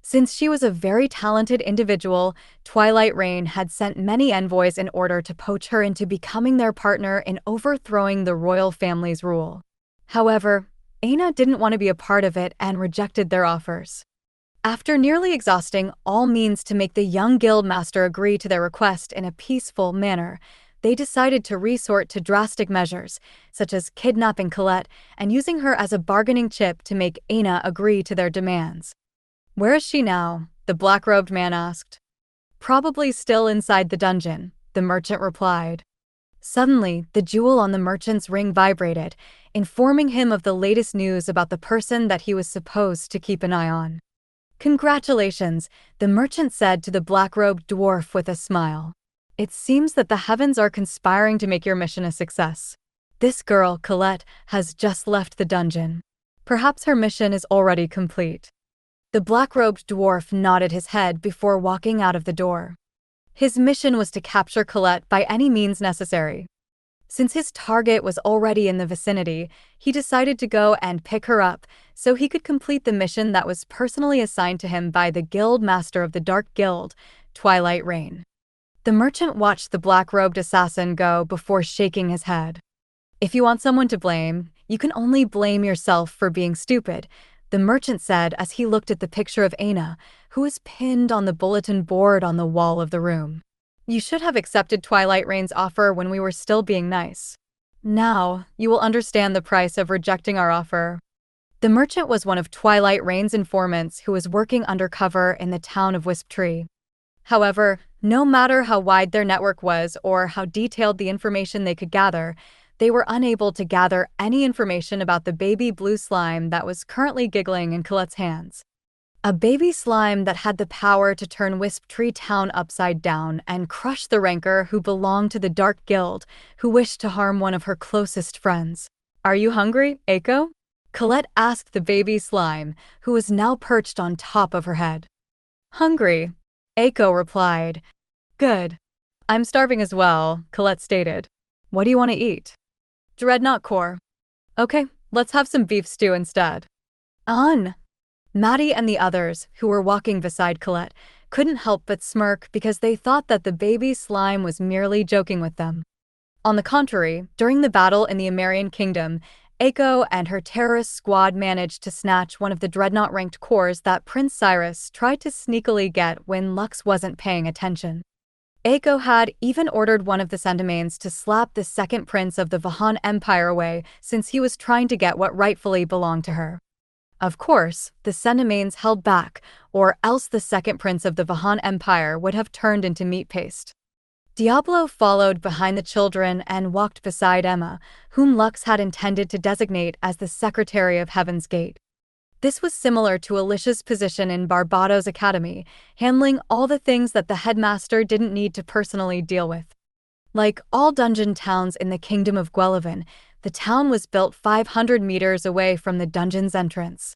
[SPEAKER 2] Since she was a very talented individual, Twilight Rain had sent many envoys in order to poach her into becoming their partner in overthrowing the royal family's rule. However, Aina didn't want to be a part of it and rejected their offers. After nearly exhausting all means to make the young guild master agree to their request in a peaceful manner, they decided to resort to drastic measures, such as kidnapping Colette and using her as a bargaining chip to make Aina agree to their demands. "Where is she now?" the black-robed man asked. "Probably still inside the dungeon," the merchant replied. Suddenly, the jewel on the merchant's ring vibrated, informing him of the latest news about the person that he was supposed to keep an eye on. "Congratulations," the merchant said to the black-robed dwarf with a smile. "It seems that the heavens are conspiring to make your mission a success. This girl, Colette, has just left the dungeon. Perhaps her mission is already complete." The black-robed dwarf nodded his head before walking out of the door. His mission was to capture Colette by any means necessary. Since his target was already in the vicinity, he decided to go and pick her up so he could complete the mission that was personally assigned to him by the guild master of the Dark Guild, Twilight Rain. The merchant watched the black-robed assassin go before shaking his head. "If you want someone to blame, you can only blame yourself for being stupid," the merchant said as he looked at the picture of Aina, who was pinned on the bulletin board on the wall of the room. "You should have accepted Twilight Rain's offer when we were still being nice. Now, you will understand the price of rejecting our offer." The merchant was one of Twilight Rain's informants who was working undercover in the town of Wisptree. However, no matter how wide their network was or how detailed the information they could gather, they were unable to gather any information about the baby blue slime that was currently giggling in Colette's hands. A baby slime that had the power to turn Wisp Tree Town upside down and crush the ranker who belonged to the Dark Guild, who wished to harm one of her closest friends. "Are you hungry, Aeko?" Colette asked the baby slime, who was now perched on top of her head. "Hungry," Aeko replied. "Good. I'm starving as well," Colette stated. "What do you want to eat?" "Dreadnought core." "Okay, let's have some beef stew instead." "On!" Maddie and the others, who were walking beside Colette, couldn't help but smirk because they thought that the baby slime was merely joking with them. On the contrary, during the battle in the Amerian Kingdom, Aeko and her terrorist squad managed to snatch one of the dreadnought-ranked cores that Prince Cyrus tried to sneakily get when Lux wasn't paying attention. Aeko had even ordered one of the Centimanes to slap the second prince of the Vahan Empire away since he was trying to get what rightfully belonged to her. Of course, the Centimanes held back, or else the second prince of the Vahan Empire would have turned into meat paste. Diablo followed behind the children and walked beside Emma, whom Lux had intended to designate as the Secretary of Heaven's Gate. This was similar to Alicia's position in Barbados Academy, handling all the things that the headmaster didn't need to personally deal with. Like all dungeon towns in the Kingdom of Guelphin, the town was built 500 meters away from the dungeon's entrance.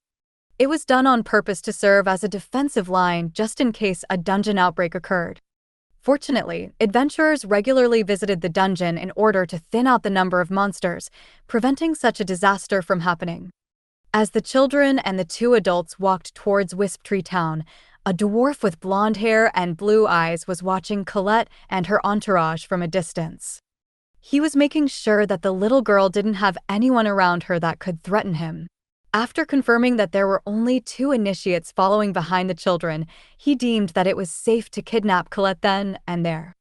[SPEAKER 2] It was done on purpose to serve as a defensive line just in case a dungeon outbreak occurred. Fortunately, adventurers regularly visited the dungeon in order to thin out the number of monsters, preventing such a disaster from happening. As the children and the two adults walked towards Wisp Tree Town, a dwarf with blonde hair and blue eyes was watching Colette and her entourage from a distance. He was making sure that the little girl didn't have anyone around her that could threaten him. After confirming that there were only 2 initiates following behind the children, he deemed that it was safe to kidnap Colette then and there.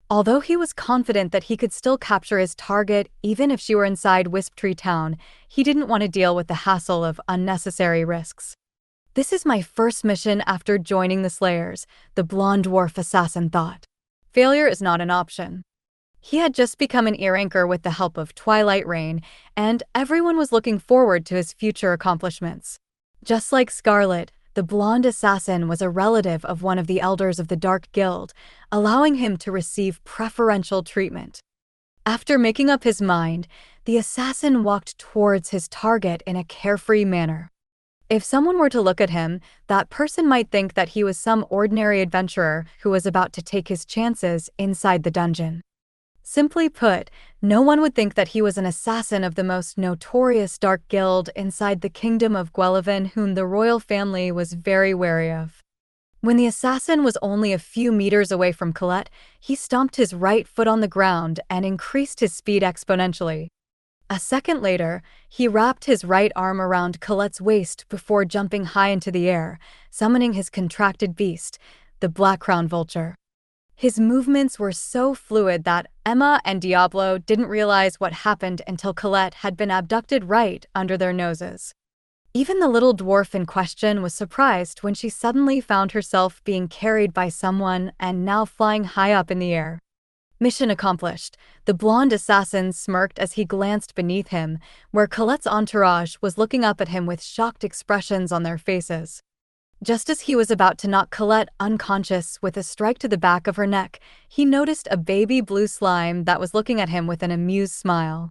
[SPEAKER 2] Although he was confident that he could still capture his target even if she were inside Wisp Tree Town, he didn't want to deal with the hassle of unnecessary risks. "This is my first mission after joining the Slayers," the blonde dwarf assassin thought. Failure is not an option. He had just become an ear-anchor with the help of Twilight Rain, and everyone was looking forward to his future accomplishments. Just like Scarlet, the blonde assassin was a relative of one of the elders of the Dark Guild, allowing him to receive preferential treatment. After making up his mind, the assassin walked towards his target in a carefree manner. If someone were to look at him, that person might think that he was some ordinary adventurer who was about to take his chances inside the dungeon. Simply put, no one would think that he was an assassin of the most notorious Dark Guild inside the Kingdom of Guelphin, whom the royal family was very wary of. When the assassin was only a few meters away from Colette, he stomped his right foot on the ground and increased his speed exponentially. A second later, he wrapped his right arm around Colette's waist before jumping high into the air, summoning his contracted beast, the Black-crowned vulture. His movements were so fluid that Emma and Diablo didn't realize what happened until Colette had been abducted right under their noses. Even the little dwarf in question was surprised when she suddenly found herself being carried by someone and now flying high up in the air. Mission accomplished. The blonde assassin smirked as he glanced beneath him, where Colette's entourage was looking up at him with shocked expressions on their faces. Just as he was about to knock Colette unconscious with a strike to the back of her neck, he noticed a baby blue slime that was looking at him with an amused smile.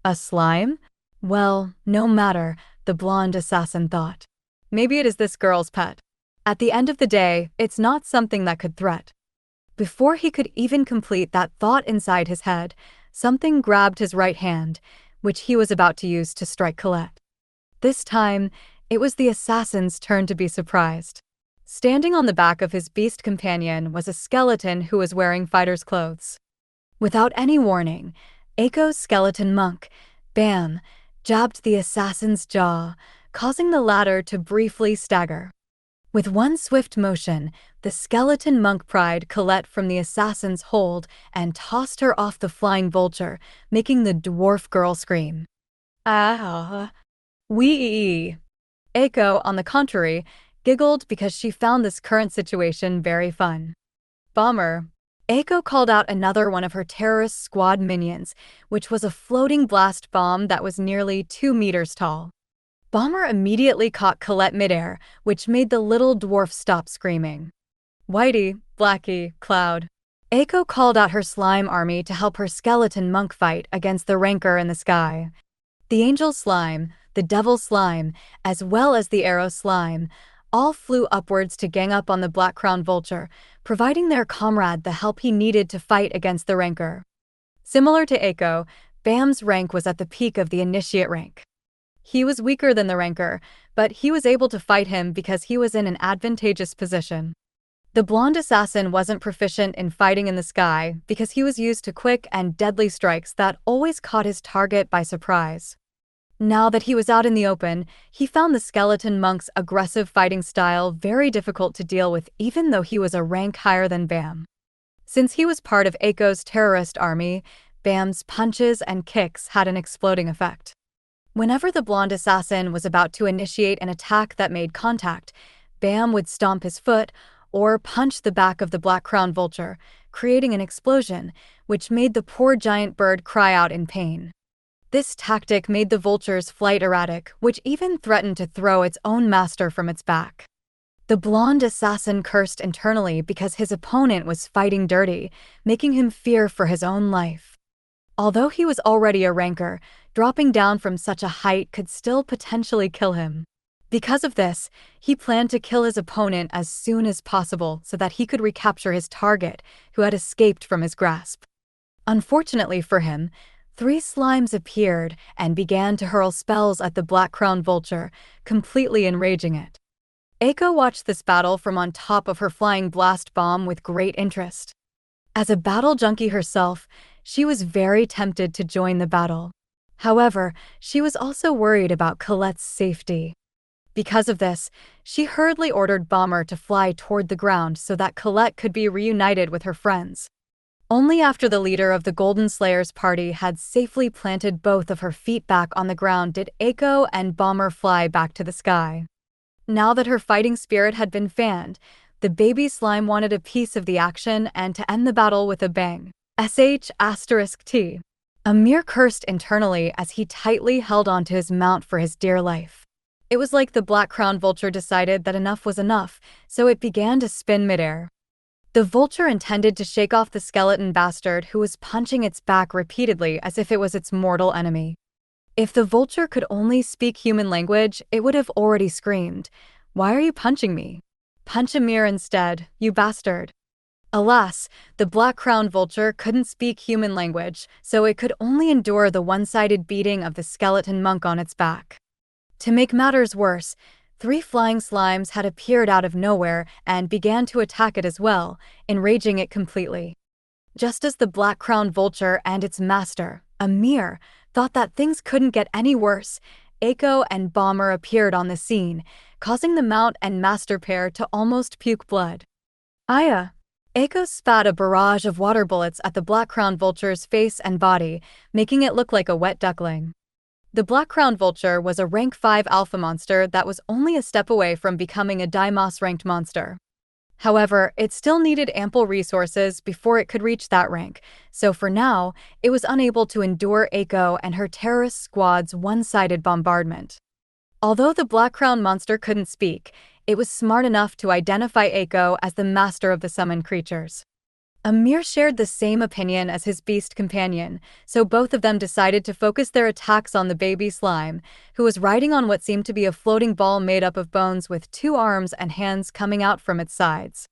[SPEAKER 2] A slime? Well, no matter, the blonde assassin thought. Maybe it is this girl's pet. At the end of the day, it's not something that could threat. Before he could even complete that thought inside his head, something grabbed his right hand, which he was about to use to strike Colette. This time, it was the assassin's turn to be surprised. Standing on the back of his beast companion was a skeleton who was wearing fighter's clothes. Without any warning, Aeko's skeleton monk, bam, jabbed the assassin's jaw, causing the latter to briefly stagger. With one swift motion, the skeleton monk pried Colette from the assassin's hold and tossed her off the flying vulture, making the dwarf girl scream. Ah! Wee! Aeko, on the contrary, giggled because she found this current situation very fun. Bomber. Aeko called out another one of her terrorist squad minions, which was a floating blast bomb that was nearly 2 meters tall. Bomber immediately caught Colette midair, which made the little dwarf stop screaming. Whitey, Blackie, Cloud. Aeko called out her slime army to help her skeleton monk fight against the rancor in the sky. The angel slime, the devil slime, as well as the arrow slime, all flew upwards to gang up on the black crown vulture, providing their comrade the help he needed to fight against the rancor. Similar to Aeko, Bam's rank was at the peak of the initiate rank. He was weaker than the rancor, but he was able to fight him because he was in an advantageous position. The blonde assassin wasn't proficient in fighting in the sky because he was used to quick and deadly strikes that always caught his target by surprise. Now that he was out in the open, he found the skeleton monk's aggressive fighting style very difficult to deal with even though he was a rank higher than Bam. Since he was part of Aeko's terrorist army, Bam's punches and kicks had an exploding effect. Whenever the blonde assassin was about to initiate an attack that made contact, Bam would stomp his foot or punch the back of the black crown vulture, creating an explosion, which made the poor giant bird cry out in pain. This tactic made the vulture's flight erratic, which even threatened to throw its own master from its back. The blonde assassin cursed internally because his opponent was fighting dirty, making him fear for his own life. Although he was already a rancor, dropping down from such a height could still potentially kill him. Because of this, he planned to kill his opponent as soon as possible so that he could recapture his target, who had escaped from his grasp. Unfortunately for him, 3 slimes appeared and began to hurl spells at the black crown vulture, completely enraging it. Aeko watched this battle from on top of her flying blast bomb with great interest. As a battle junkie herself, she was very tempted to join the battle. However, she was also worried about Colette's safety. Because of this, she hurriedly ordered Bomber to fly toward the ground so that Colette could be reunited with her friends. Only after the leader of the Golden Slayers party had safely planted both of her feet back on the ground did Aeko and Bomber fly back to the sky. Now that her fighting spirit had been fanned, the baby slime wanted a piece of the action and to end the battle with a bang. *T. Amir cursed internally as he tightly held onto his mount for his dear life. It was like the black crown vulture decided that enough was enough, so it began to spin midair. The vulture intended to shake off the skeleton bastard who was punching its back repeatedly as if it was its mortal enemy. If the vulture could only speak human language, it would have already screamed, "Why are you punching me? Punch Amir instead, you bastard." Alas, the black crown vulture couldn't speak human language, so it could only endure the one-sided beating of the skeleton monk on its back. To make matters worse, 3 flying slimes had appeared out of nowhere and began to attack it as well, enraging it completely. Just as the black crown vulture and its master, Amir, thought that things couldn't get any worse, Aeko and Bomber appeared on the scene, causing the mount and master pair to almost puke blood. Aya! Aeko spat a barrage of water bullets at the black crown vulture's face and body, making it look like a wet duckling. The black crown vulture was a rank 5 alpha monster that was only a step away from becoming a Deimos-ranked monster. However, it still needed ample resources before it could reach that rank, so for now, it was unable to endure Aeko and her terrorist squad's one-sided bombardment. Although the black crown monster couldn't speak, it was smart enough to identify Aeko as the master of the summoned creatures. Amir shared the same opinion as his beast companion, so both of them decided to focus their attacks on the baby slime, who was riding on what seemed to be a floating ball made up of bones with 2 arms and hands coming out from its sides.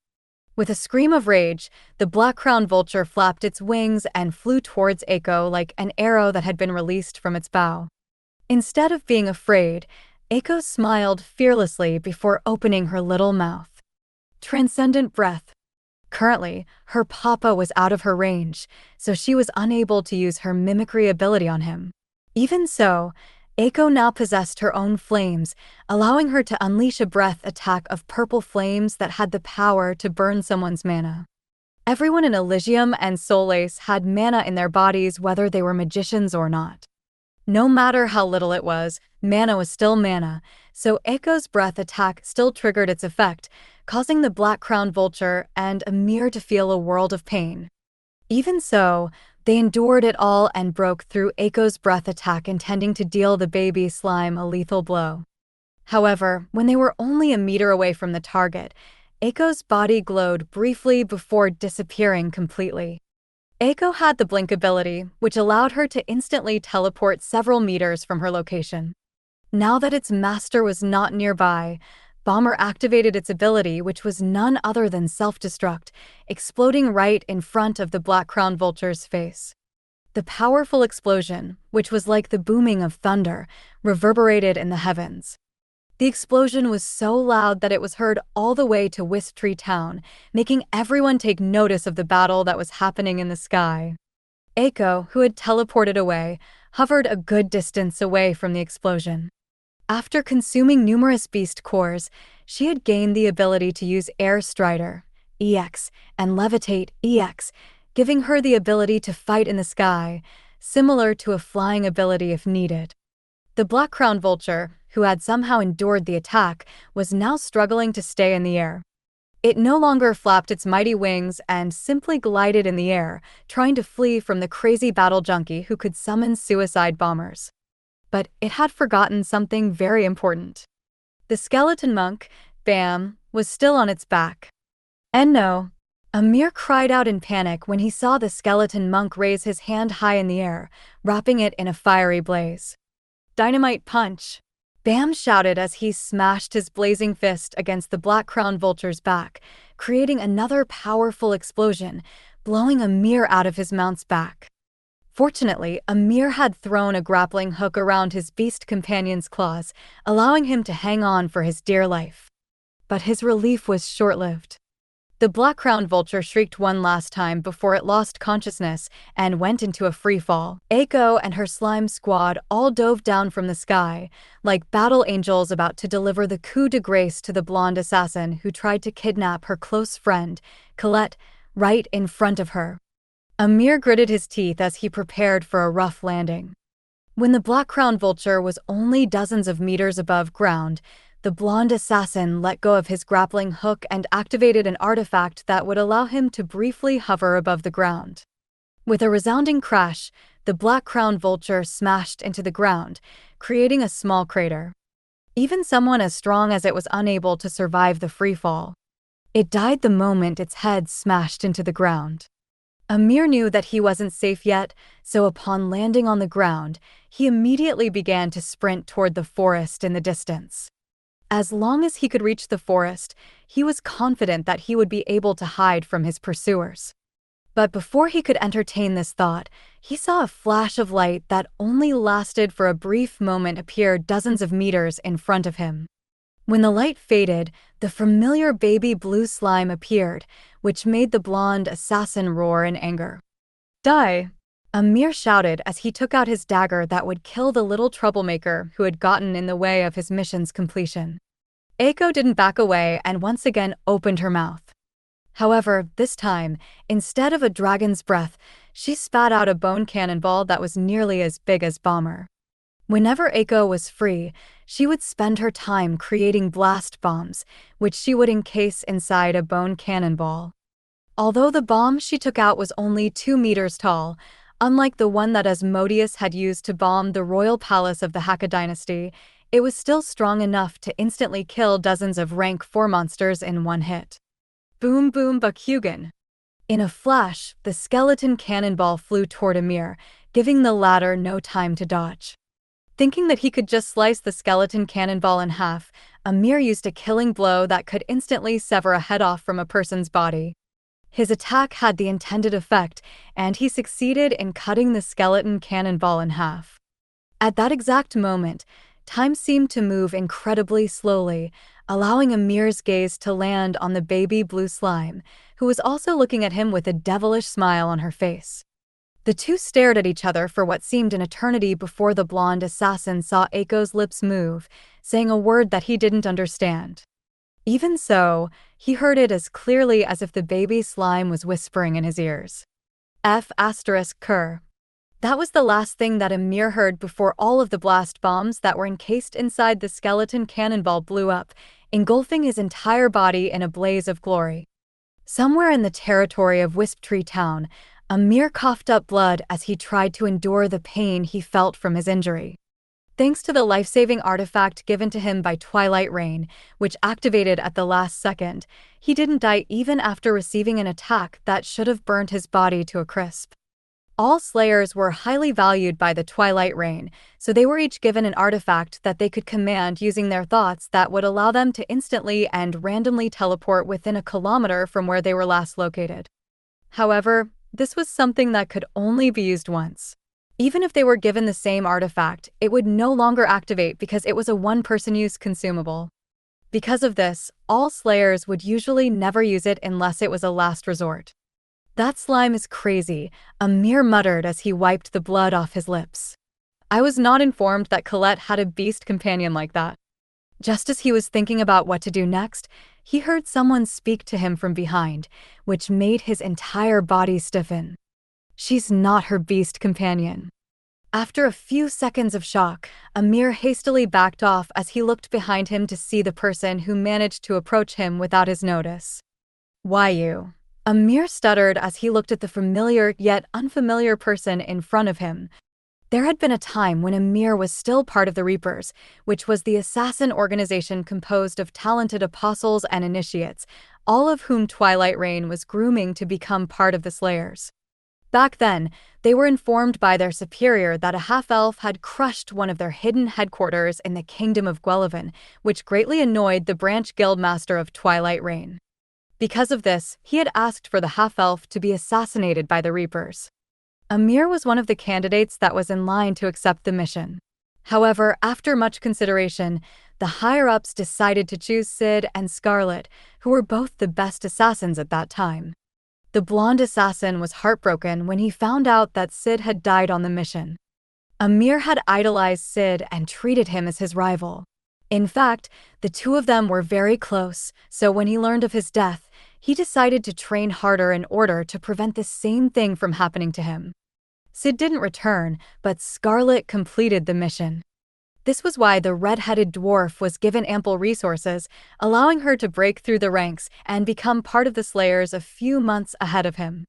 [SPEAKER 2] With a scream of rage, the black crown vulture flapped its wings and flew towards Aeko like an arrow that had been released from its bow. Instead of being afraid, Aeko smiled fearlessly before opening her little mouth. Transcendent breath. Currently, her papa was out of her range, so she was unable to use her mimicry ability on him. Even so, Aeko now possessed her own flames, allowing her to unleash a breath attack of purple flames that had the power to burn someone's mana. Everyone in Elysium and Solais had mana in their bodies whether they were magicians or not. No matter how little it was, mana was still mana, so Aeko's breath attack still triggered its effect, causing the black crown vulture and Amir to feel a world of pain. Even so, They endured it all and broke through Aeko's breath attack, intending to deal the baby slime a lethal blow. However, when they were only a meter away from the target, Aeko's body glowed briefly before disappearing completely. Aeko had the blink ability, which allowed her to instantly teleport several meters from her location. Now that its master was not nearby, Bomber activated its ability, which was none other than self-destruct, exploding right in front of the Black Crown Vulture's face. The powerful explosion, which was like the booming of thunder, reverberated in the heavens. The explosion was so loud that it was heard all the way to Whisptree Town, making everyone take notice of the battle that was happening in the sky. Aeko, who had teleported away, hovered a good distance away from the explosion. After consuming numerous beast cores, she had gained the ability to use Air Strider, EX, and Levitate, EX, giving her the ability to fight in the sky, similar to a flying ability if needed. The Black Crown Vulture, who had somehow endured the attack, was now struggling to stay in the air. It no longer flapped its mighty wings and simply glided in the air, trying to flee from the crazy battle junkie who could summon suicide bombers. But it had forgotten something very important. The skeleton monk, Bam, was still on its back. And no. Amir cried out in panic when he saw the skeleton monk raise his hand high in the air, wrapping it in a fiery blaze. Dynamite punch! Bam shouted as he smashed his blazing fist against the Black Crown Vulture's back, creating another powerful explosion, blowing Amir out of his mount's back. Fortunately, Amir had thrown a grappling hook around his beast companion's claws, allowing him to hang on for his dear life. But his relief was short-lived. The Black Crown Vulture shrieked one last time before it lost consciousness and went into a free-fall. Aeko and her slime squad all dove down from the sky, like battle angels about to deliver the coup de grace to the blonde assassin who tried to kidnap her close friend, Colette, right in front of her. Amir gritted his teeth as he prepared for a rough landing. When the Black Crown Vulture was only dozens of meters above ground, the blonde assassin let go of his grappling hook and activated an artifact that would allow him to briefly hover above the ground. With a resounding crash, the Black Crown Vulture smashed into the ground, creating a small crater. Even someone as strong as it was unable to survive the freefall. It died the moment its head smashed into the ground. Amir knew that he wasn't safe yet, so upon landing on the ground, he immediately began to sprint toward the forest in the distance. As long as he could reach the forest, he was confident that he would be able to hide from his pursuers. But before he could entertain this thought, he saw a flash of light that only lasted for a brief moment appear dozens of meters in front of him. When the light faded, the familiar baby blue slime appeared, which made the blonde assassin roar in anger. Die! Amir shouted as he took out his dagger that would kill the little troublemaker who had gotten in the way of his mission's completion. Aeko didn't back away and once again opened her mouth. However, this time, instead of a dragon's breath, she spat out a bone cannonball that was nearly as big as Bomber. Whenever Aeko was free, she would spend her time creating blast bombs, which she would encase inside a bone cannonball. Although the bomb she took out was only 2 meters tall, unlike the one that Asmodeus had used to bomb the royal palace of the Hakka dynasty, it was still strong enough to instantly kill dozens of rank 4 monsters in one hit. Boom boom Bakugan! In a flash, the skeleton cannonball flew toward Amir, giving the latter no time to dodge. Thinking that he could just slice the skeleton cannonball in half, Amir used a killing blow that could instantly sever a head off from a person's body. His attack had the intended effect, and he succeeded in cutting the skeleton cannonball in half. At that exact moment, time seemed to move incredibly slowly, allowing Amir's gaze to land on the baby blue slime, who was also looking at him with a devilish smile on her face. The two stared at each other for what seemed an eternity before the blonde assassin saw Aeko's lips move, saying a word that he didn't understand. Even so, he heard it as clearly as if the baby slime was whispering in his ears. F***Ker. That was the last thing that Amir heard before all of the blast bombs that were encased inside the skeleton cannonball blew up, engulfing his entire body in a blaze of glory. Somewhere in the territory of Whisptree Town, Amir coughed up blood as he tried to endure the pain he felt from his injury. Thanks to the life-saving artifact given to him by Twilight Rain, which activated at the last second, he didn't die even after receiving an attack that should have burned his body to a crisp. All Slayers were highly valued by the Twilight Rain, so they were each given an artifact that they could command using their thoughts that would allow them to instantly and randomly teleport within a kilometer from where they were last located. However, this was something that could only be used once. Even if they were given the same artifact, it would no longer activate because it was a one-person use consumable. Because of this, all Slayers would usually never use it unless it was a last resort. "That slime is crazy," Amir muttered as he wiped the blood off his lips. "I was not informed that Colette had a beast companion like that." Just as he was thinking about what to do next, he heard someone speak to him from behind, which made his entire body stiffen. She's not her beast companion. After a few seconds of shock, Amir hastily backed off as he looked behind him to see the person who managed to approach him without his notice. "Why you?" Amir stuttered as he looked at the familiar yet unfamiliar person in front of him. There had been a time when Amir was still part of the Reapers, which was the assassin organization composed of talented apostles and initiates, all of whom Twilight Rain was grooming to become part of the Slayers. Back then, they were informed by their superior that a half-elf had crushed one of their hidden headquarters in the kingdom of Guelphin, which greatly annoyed the branch guildmaster of Twilight Rain. Because of this, he had asked for the half-elf to be assassinated by the Reapers. Amir was one of the candidates that was in line to accept the mission. However, after much consideration, the higher-ups decided to choose Sid and Scarlet, who were both the best assassins at that time. The blonde assassin was heartbroken when he found out that Sid had died on the mission. Amir had idolized Sid and treated him as his rival. In fact, the two of them were very close, so when he learned of his death, he decided to train harder in order to prevent the same thing from happening to him. Sid didn't return, but Scarlet completed the mission. This was why the red-headed dwarf was given ample resources, allowing her to break through the ranks and become part of the Slayers a few months ahead of him.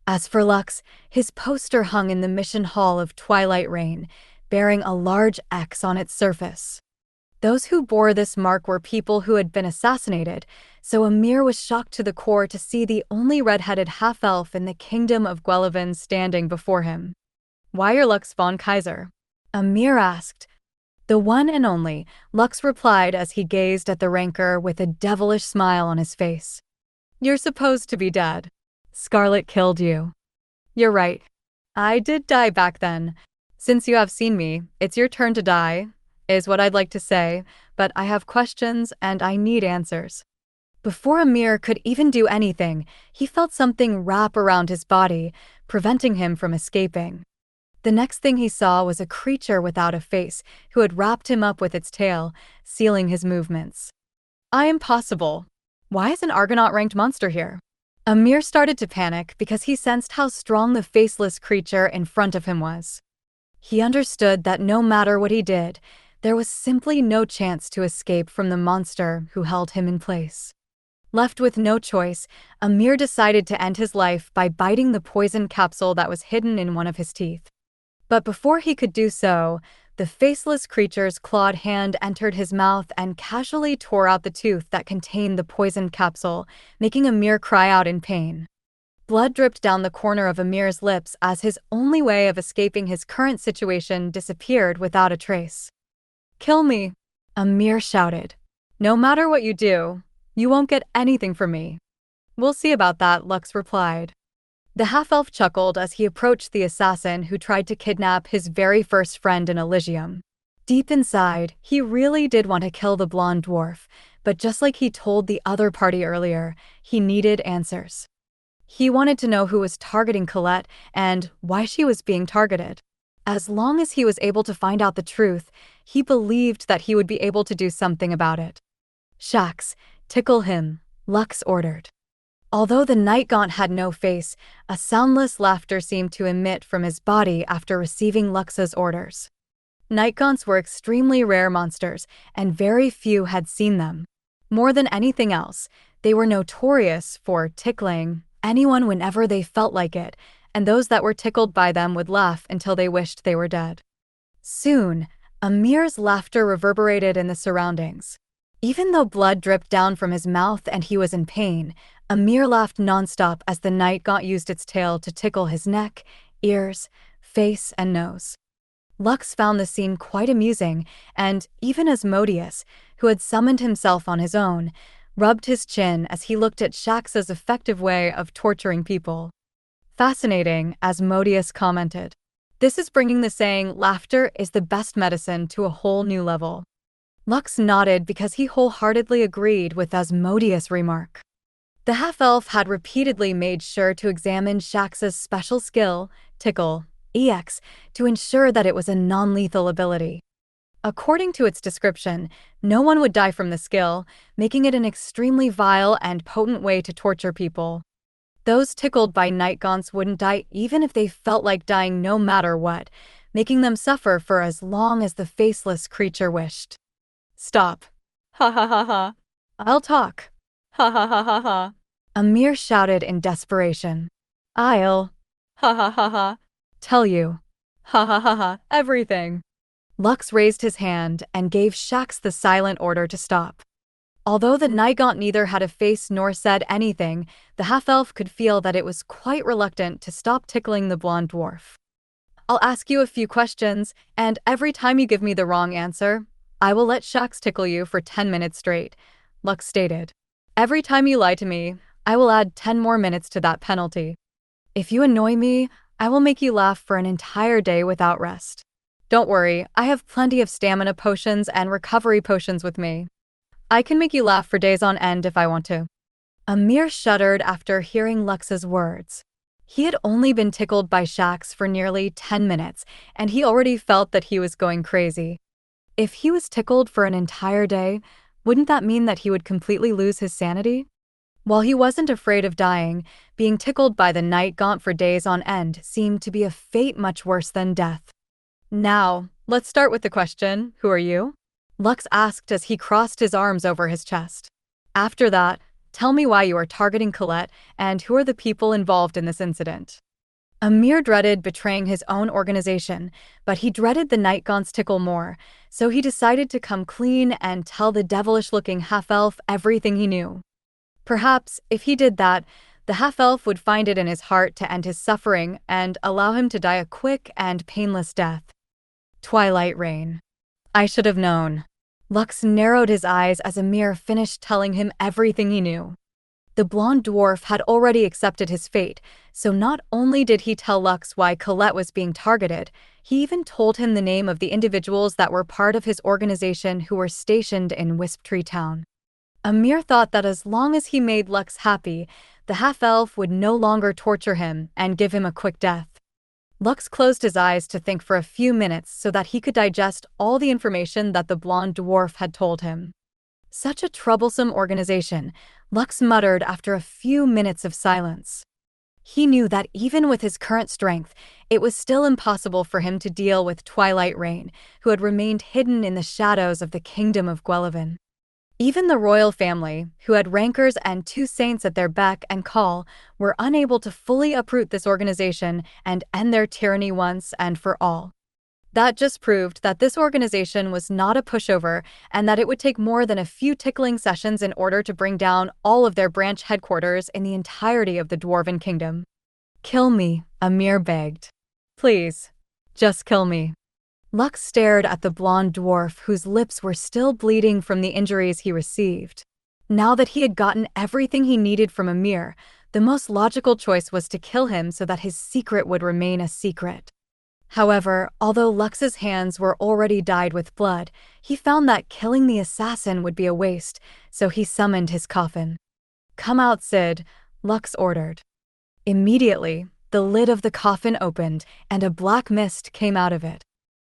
[SPEAKER 2] As for Lux, his poster hung in the mission hall of Twilight Rain, bearing a large X on its surface. Those who bore this mark were people who had been assassinated, so Amir was shocked to the core to see the only red-headed half-elf in the kingdom of Guelphin standing before him. "Why are Lux von Kaiser?" Amir asked. "The one and only," Lux replied as he gazed at the rancor with a devilish smile on his face. "You're supposed to be dead. Scarlet killed you." "You're right. I did die back then. Since you have seen me, it's your turn to die, is what I'd like to say, but I have questions and I need answers." Before Amir could even do anything, he felt something wrap around his body, preventing him from escaping. The next thing he saw was a creature without a face who had wrapped him up with its tail, sealing his movements. Impossible. Why is an Argonaut-ranked monster here? Amir started to panic because he sensed how strong the faceless creature in front of him was. He understood that no matter what he did, there was simply no chance to escape from the monster who held him in place. Left with no choice, Amir decided to end his life by biting the poison capsule that was hidden in one of his teeth. But before he could do so, the faceless creature's clawed hand entered his mouth and casually tore out the tooth that contained the poisoned capsule, making Amir cry out in pain. Blood dripped down the corner of Amir's lips as his only way of escaping his current situation disappeared without a trace. "Kill me," Amir shouted. "No matter what you do, you won't get anything from me." "We'll see about that," Lux replied. The half-elf chuckled as he approached the assassin who tried to kidnap his very first friend in Elysium. Deep inside, he really did want to kill the blonde dwarf, but just like he told the other party earlier, he needed answers. He wanted to know who was targeting Colette and why she was being targeted. As long as he was able to find out the truth, he believed that he would be able to do something about it. "Shax, tickle him," Lux ordered. Although the Nightgaunt had no face, a soundless laughter seemed to emit from his body after receiving Lux's orders. Nightgaunts were extremely rare monsters, and very few had seen them. More than anything else, they were notorious for tickling anyone whenever they felt like it, and those that were tickled by them would laugh until they wished they were dead. Soon, Amir's laughter reverberated in the surroundings. Even though blood dripped down from his mouth and he was in pain, Amir laughed nonstop as the night gaunt used its tail to tickle his neck, ears, face, and nose. Lux found the scene quite amusing, and even Asmodeus, who had summoned himself on his own, rubbed his chin as he looked at Shax's effective way of torturing people. Fascinating, Asmodeus commented. This is bringing the saying, laughter is the best medicine, to a whole new level. Lux nodded because he wholeheartedly agreed with Asmodeus' remark. The half-elf had repeatedly made sure to examine Shax's special skill, Tickle, EX, to ensure that it was a non-lethal ability. According to its description, no one would die from the skill, making it an extremely vile and potent way to torture people. Those tickled by night gaunts wouldn't die even if they felt like dying no matter what, making them suffer for as long as the faceless creature wished. Stop. Ha ha ha ha. I'll talk. Ha ha ha ha ha. Amir shouted in desperation. I'll. Ha ha ha ha. Tell you. Ha ha ha ha. Everything. Lux raised his hand and gave Shax the silent order to stop. Although the Nigaunt neither had a face nor said anything, the half-elf could feel that it was quite reluctant to stop tickling the blonde dwarf. I'll ask you a few questions, and every time you give me the wrong answer, I will let Shax tickle you for 10 minutes straight, Lux stated. Every time you lie to me, I will add 10 more minutes to that penalty. If you annoy me, I will make you laugh for an entire day without rest. Don't worry, I have plenty of stamina potions and recovery potions with me. I can make you laugh for days on end if I want to. Amir shuddered after hearing Lux's words. He had only been tickled by Shax for nearly 10 minutes, and he already felt that he was going crazy. If he was tickled for an entire day, wouldn't that mean that he would completely lose his sanity? While he wasn't afraid of dying, being tickled by the night gaunt for days on end seemed to be a fate much worse than death. Now, let's start with the question, who are you? Lux asked as he crossed his arms over his chest. After that, tell me why you are targeting Colette and who are the people involved in this incident. Amir dreaded betraying his own organization, but he dreaded the night gaunt's tickle more, so he decided to come clean and tell the devilish-looking half-elf everything he knew. Perhaps, if he did that, the half-elf would find it in his heart to end his suffering and allow him to die a quick and painless death. Twilight Rain. I should have known. Lux narrowed his eyes as Amir finished telling him everything he knew. The blonde dwarf had already accepted his fate, so not only did he tell Lux why Colette was being targeted, he even told him the name of the individuals that were part of his organization who were stationed in Wisptree Town. Amir thought that as long as he made Lux happy, the half-elf would no longer torture him and give him a quick death. Lux closed his eyes to think for a few minutes so that he could digest all the information that the blonde dwarf had told him. Such a troublesome organization, Lux muttered after a few minutes of silence. He knew that even with his current strength, it was still impossible for him to deal with Twilight Rain, who had remained hidden in the shadows of the kingdom of Guelevin. Even the royal family, who had rankers and 2 saints at their beck and call, were unable to fully uproot this organization and end their tyranny once and for all. That just proved that this organization was not a pushover and that it would take more than a few tickling sessions in order to bring down all of their branch headquarters in the entirety of the Dwarven Kingdom. Kill me, Amir begged. Please, just kill me. Lux stared at the blonde dwarf whose lips were still bleeding from the injuries he received. Now that he had gotten everything he needed from Amir, the most logical choice was to kill him so that his secret would remain a secret. However, although Lux's hands were already dyed with blood, he found that killing the assassin would be a waste, so he summoned his coffin. Come out, Sid, Lux ordered. Immediately, the lid of the coffin opened and a black mist came out of it.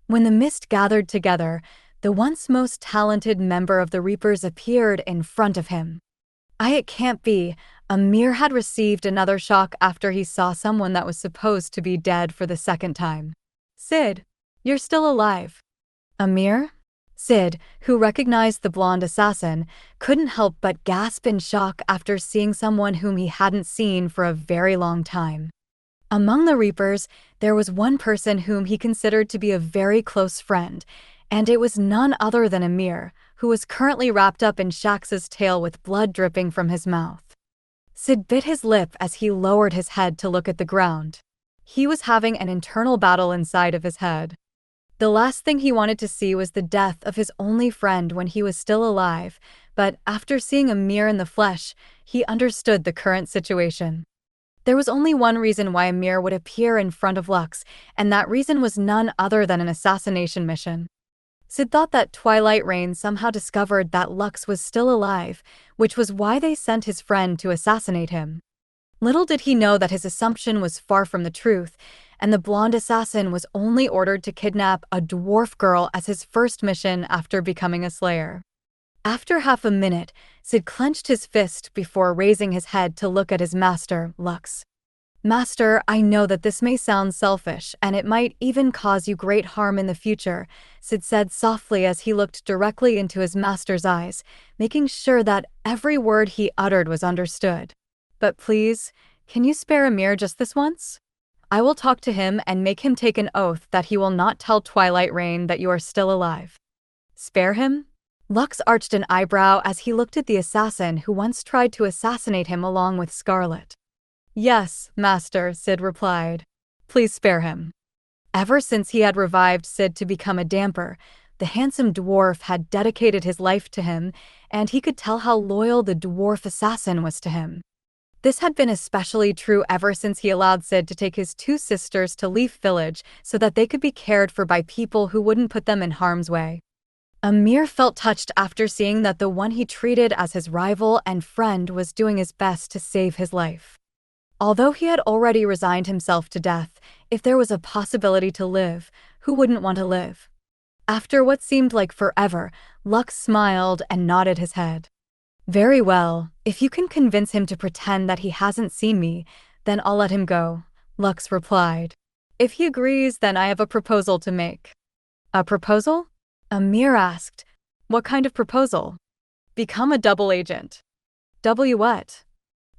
[SPEAKER 2] When the mist gathered together, the once most talented member of the Reapers appeared in front of him. It can't be. Amir had received another shock after he saw someone that was supposed to be dead for the second time. Sid, you're still alive. Amir? Sid, who recognized the blonde assassin, couldn't help but gasp in shock after seeing someone whom he hadn't seen for a very long time. Among the Reapers, there was one person whom he considered to be a very close friend, and it was none other than Amir, who was currently wrapped up in Shax's tail with blood dripping from his mouth. Sid bit his lip as he lowered his head to look at the ground. He was having an internal battle inside of his head. The last thing he wanted to see was the death of his only friend when he was still alive, but after seeing Amir in the flesh, he understood the current situation. There was only one reason why Amir would appear in front of Lux, and that reason was none other than an assassination mission. Sid thought that Twilight Rain somehow discovered that Lux was still alive, which was why they sent his friend to assassinate him. Little did he know that his assumption was far from the truth, and the blonde assassin was only ordered to kidnap a dwarf girl as his first mission after becoming a slayer. After half a minute, Sid clenched his fist before raising his head to look at his master, Lux. "Master, I know that this may sound selfish, and it might even cause you great harm in the future," Sid said softly as he looked directly into his master's eyes, making sure that every word he uttered was understood. "But please, can you spare Amir just this once? I will talk to him and make him take an oath that he will not tell Twilight Rain that you are still alive." "Spare him?" Lux arched an eyebrow as he looked at the assassin who once tried to assassinate him along with Scarlet. "Yes, master," Sid replied. "Please spare him." Ever since he had revived Sid to become a damper, the handsome dwarf had dedicated his life to him, and he could tell how loyal the dwarf assassin was to him. This had been especially true ever since he allowed Sid to take his two sisters to Leaf Village so that they could be cared for by people who wouldn't put them in harm's way. Amir felt touched after seeing that the one he treated as his rival and friend was doing his best to save his life. Although he had already resigned himself to death, if there was a possibility to live, who wouldn't want to live? After what seemed like forever, Lux smiled and nodded his head. "Very well, if you can convince him to pretend that he hasn't seen me, then I'll let him go," Lux replied. "If he agrees, then I have a proposal to make." "A proposal?" Amir asked. "What kind of proposal?" "Become a double agent." "W what?"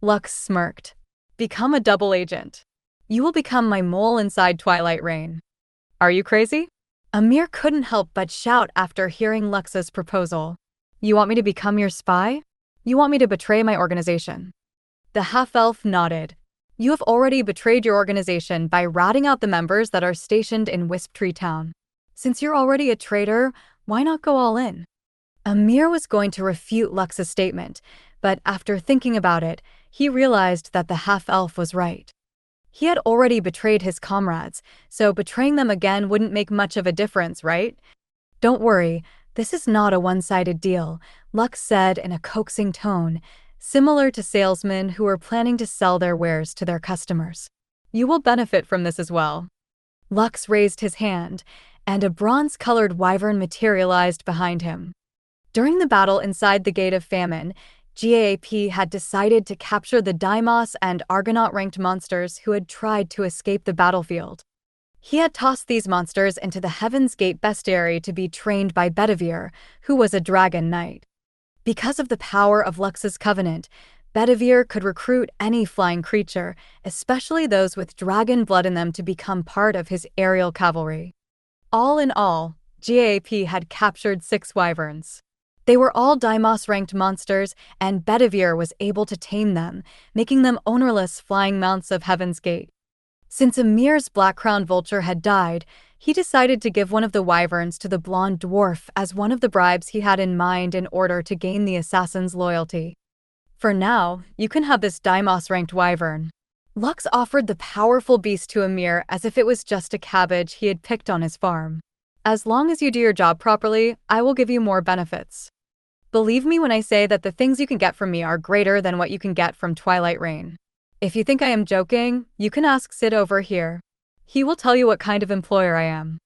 [SPEAKER 2] Lux smirked. "Become a double agent. You will become my mole inside Twilight Rain." "Are you crazy?" Amir couldn't help but shout after hearing Lux's proposal. "You want me to become your spy? You want me to betray my organization?" The half-elf nodded. "You have already betrayed your organization by ratting out the members that are stationed in Wisptree Town. Since you're already a traitor, why not go all in?" Amir was going to refute Lux's statement, but after thinking about it, he realized that the half-elf was right. He had already betrayed his comrades, so betraying them again wouldn't make much of a difference, right? "Don't worry, this is not a one-sided deal," Lux said in a coaxing tone, similar to salesmen who are planning to sell their wares to their customers. "You will benefit from this as well." Lux raised his hand, and a bronze-colored wyvern materialized behind him. During the battle inside the Gate of Famine, GAAP had decided to capture the Deimos and Argonaut-ranked monsters who had tried to escape the battlefield. He had tossed these monsters into the Heaven's Gate bestiary to be trained by Bedivere, who was a dragon knight. Because of the power of Lux's covenant, Bedivere could recruit any flying creature, especially those with dragon blood in them, to become part of his aerial cavalry. All in all, GAAP had captured 6 wyverns. They were all Deimos-ranked monsters, and Bedivere was able to tame them, making them ownerless flying mounts of Heaven's Gate. Since Amir's black-crowned vulture had died, he decided to give one of the wyverns to the blonde dwarf as one of the bribes he had in mind in order to gain the assassin's loyalty. "For now, you can have this Deimos-ranked wyvern." Lux offered the powerful beast to Amir as if it was just a cabbage he had picked on his farm. "As long as you do your job properly, I will give you more benefits. Believe me when I say that the things you can get from me are greater than what you can get from Twilight Rain. If you think I am joking, you can ask Sid over here. He will tell you what kind of employer I am."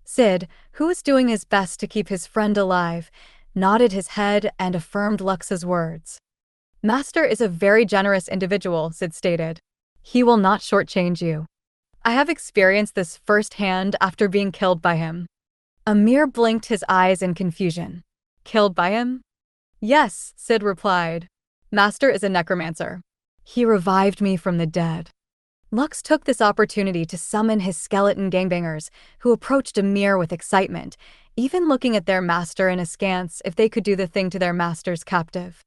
[SPEAKER 2] Sid, who was doing his best to keep his friend alive, nodded his head and affirmed Lux's words. "Master is a very generous individual," Sid stated. "He will not shortchange you. I have experienced this firsthand after being killed by him." Amir blinked his eyes in confusion. "Killed by him?" "Yes," Sid replied. "Master is a necromancer. He revived me from the dead." Lux took this opportunity to summon his skeleton gangbangers, who approached Amir with excitement, even looking at their master in askance if they could do the thing to their master's captive.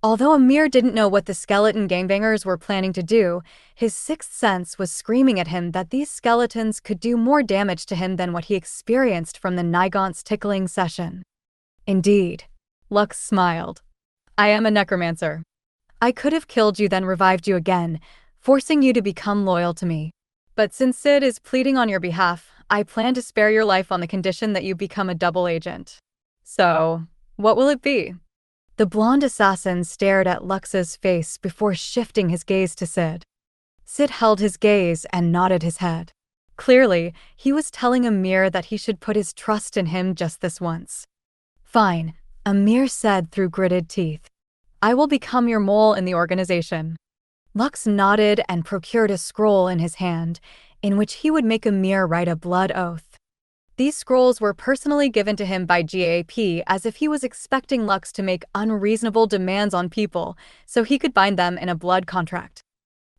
[SPEAKER 2] Although Amir didn't know what the skeleton gangbangers were planning to do, his sixth sense was screaming at him that these skeletons could do more damage to him than what he experienced from the Nigaunt's tickling session. Indeed, Lux smiled. I am a necromancer. I could have killed you then revived you again, forcing you to become loyal to me. But since Sid is pleading on your behalf, I plan to spare your life on the condition that you become a double agent. So, what will it be? The blonde assassin stared at Lux's face before shifting his gaze to Sid. Sid held his gaze and nodded his head. Clearly, he was telling Amir that he should put his trust in him just this once. Fine, Amir said through gritted teeth. I will become your mole in the organization. Lux nodded and procured a scroll in his hand, in which he would make Amir write a blood oath. These scrolls were personally given to him by GAP as if he was expecting Lux to make unreasonable demands on people, so he could bind them in a blood contract.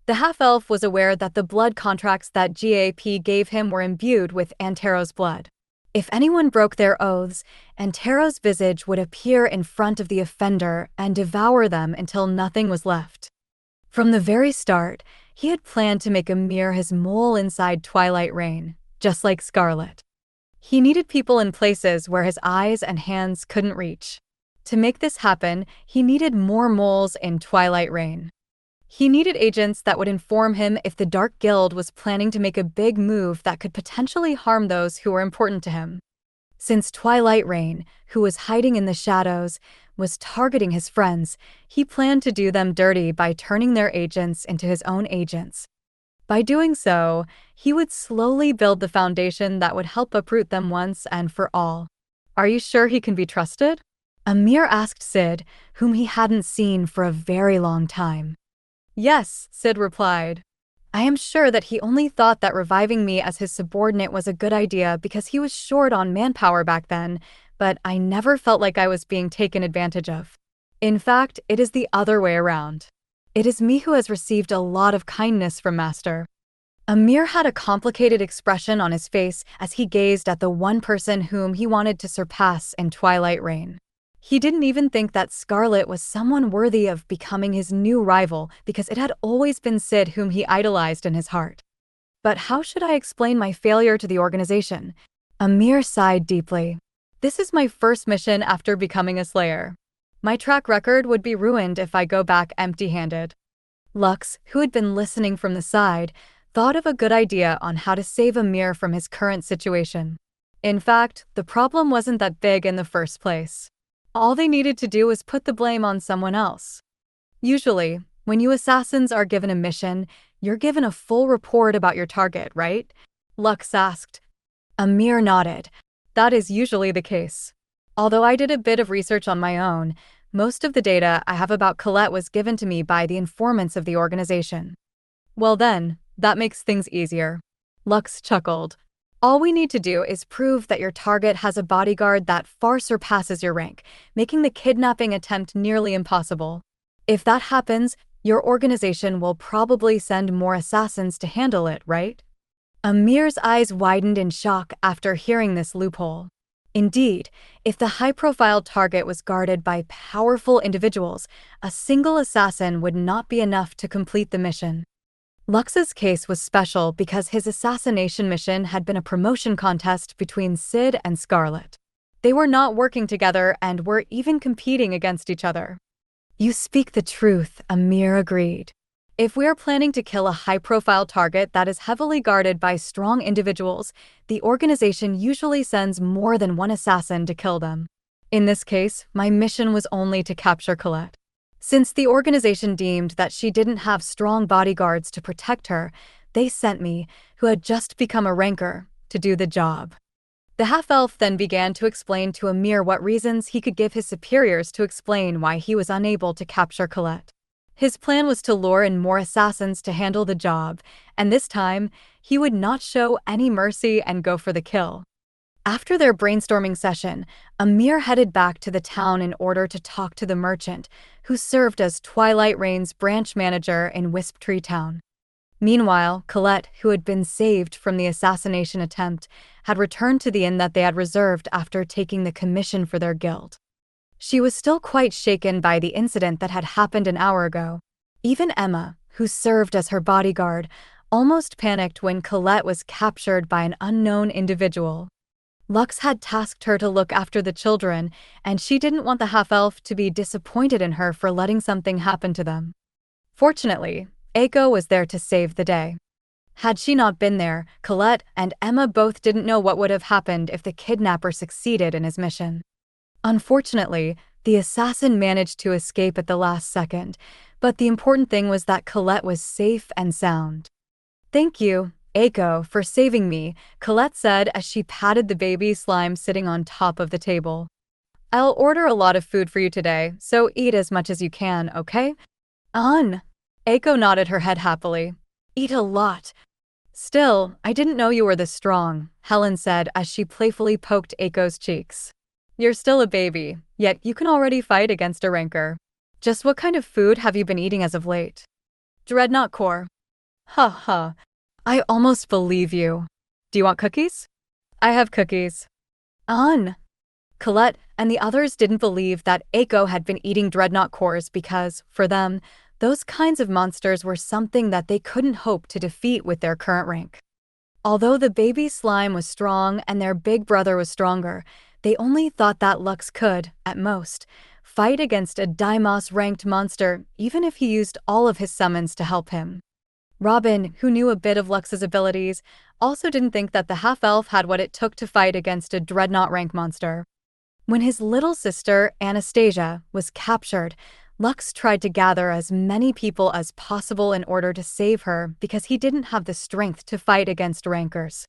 [SPEAKER 2] The half-elf was aware that the blood contracts that GAP gave him were imbued with Antero's blood. If anyone broke their oaths, Antero's visage would appear in front of the offender and devour them until nothing was left. From the very start, he had planned to make Amir his mole inside Twilight Rain, just like Scarlet. He needed people in places where his eyes and hands couldn't reach. To make this happen, he needed more moles in Twilight Rain. He needed agents that would inform him if the Dark Guild was planning to make a big move that could potentially harm those who were important to him. Since Twilight Rain, who was hiding in the shadows, was targeting his friends, he planned to do them dirty by turning their agents into his own agents. By doing so, he would slowly build the foundation that would help uproot them once and for all. Are you sure he can be trusted? Amir asked Sid, whom he hadn't seen for a very long time. Yes, Sid replied. I am sure that he only thought that reviving me as his subordinate was a good idea because he was short on manpower back then, but I never felt like I was being taken advantage of. In fact, it is the other way around. It is me who has received a lot of kindness from Master. Amir had a complicated expression on his face as he gazed at the one person whom he wanted to surpass in Twilight Rain. He didn't even think that Scarlet was someone worthy of becoming his new rival because it had always been Sid whom he idolized in his heart. But how should I explain my failure to the organization? Amir sighed deeply. This is my first mission after becoming a Slayer. My track record would be ruined if I go back empty-handed. Lux, who had been listening from the side, thought of a good idea on how to save Amir from his current situation. In fact, the problem wasn't that big in the first place. All they needed to do was put the blame on someone else. Usually, when you assassins are given a mission, you're given a full report about your target, right? Lux asked. Amir nodded. That is usually the case. Although I did a bit of research on my own, most of the data I have about Colette was given to me by the informants of the organization. Well then, that makes things easier. Lux chuckled. All we need to do is prove that your target has a bodyguard that far surpasses your rank, making the kidnapping attempt nearly impossible. If that happens, your organization will probably send more assassins to handle it, right? Amir's eyes widened in shock after hearing this loophole. Indeed, if the high-profile target was guarded by powerful individuals, a single assassin would not be enough to complete the mission. Lux's case was special because his assassination mission had been a promotion contest between Sid and Scarlet. They were not working together and were even competing against each other. You speak the truth, Amir agreed. If we are planning to kill a high-profile target that is heavily guarded by strong individuals, the organization usually sends more than one assassin to kill them. In this case, my mission was only to capture Colette. Since the organization deemed that she didn't have strong bodyguards to protect her, they sent me, who had just become a ranker, to do the job. The half-elf then began to explain to Amir what reasons he could give his superiors to explain why he was unable to capture Colette. His plan was to lure in more assassins to handle the job, and this time, he would not show any mercy and go for the kill. After their brainstorming session, Amir headed back to the town in order to talk to the merchant, who served as Twilight Rain's branch manager in Wisptree Town. Meanwhile, Colette, who had been saved from the assassination attempt, had returned to the inn that they had reserved after taking the commission for their guild. She was still quite shaken by the incident that had happened an hour ago. Even Emma, who served as her bodyguard, almost panicked when Colette was captured by an unknown individual. Lux had tasked her to look after the children, and she didn't want the half-elf to be disappointed in her for letting something happen to them. Fortunately, Aeko was there to save the day. Had she not been there, Colette and Emma both didn't know what would have happened if the kidnapper succeeded in his mission. Unfortunately, the assassin managed to escape at the last second, but the important thing was that Colette was safe and sound. "Thank you, Aeko, for saving me," Colette said as she patted the baby slime sitting on top of the table. "I'll order a lot of food for you today, so eat as much as you can, okay?" Aeko nodded her head happily. "Eat a lot." "Still, I didn't know you were this strong," Helen said as she playfully poked Aiko's cheeks. "You're still a baby, yet you can already fight against a rancor. Just what kind of food have you been eating as of late?" "Dreadnought core." "Ha ha. I almost believe you. Do you want cookies?" "I have cookies." Colette and the others didn't believe that Aeko had been eating dreadnought cores because, for them, those kinds of monsters were something that they couldn't hope to defeat with their current rank. Although the baby slime was strong and their big brother was stronger, they only thought that Lux could, at most, fight against a Deimos-ranked monster even if he used all of his summons to help him. Robin, who knew a bit of Lux's abilities, also didn't think that the half-elf had what it took to fight against a dreadnought-rank monster. When his little sister, Anastasia, was captured, Lux tried to gather as many people as possible in order to save her because he didn't have the strength to fight against rancors.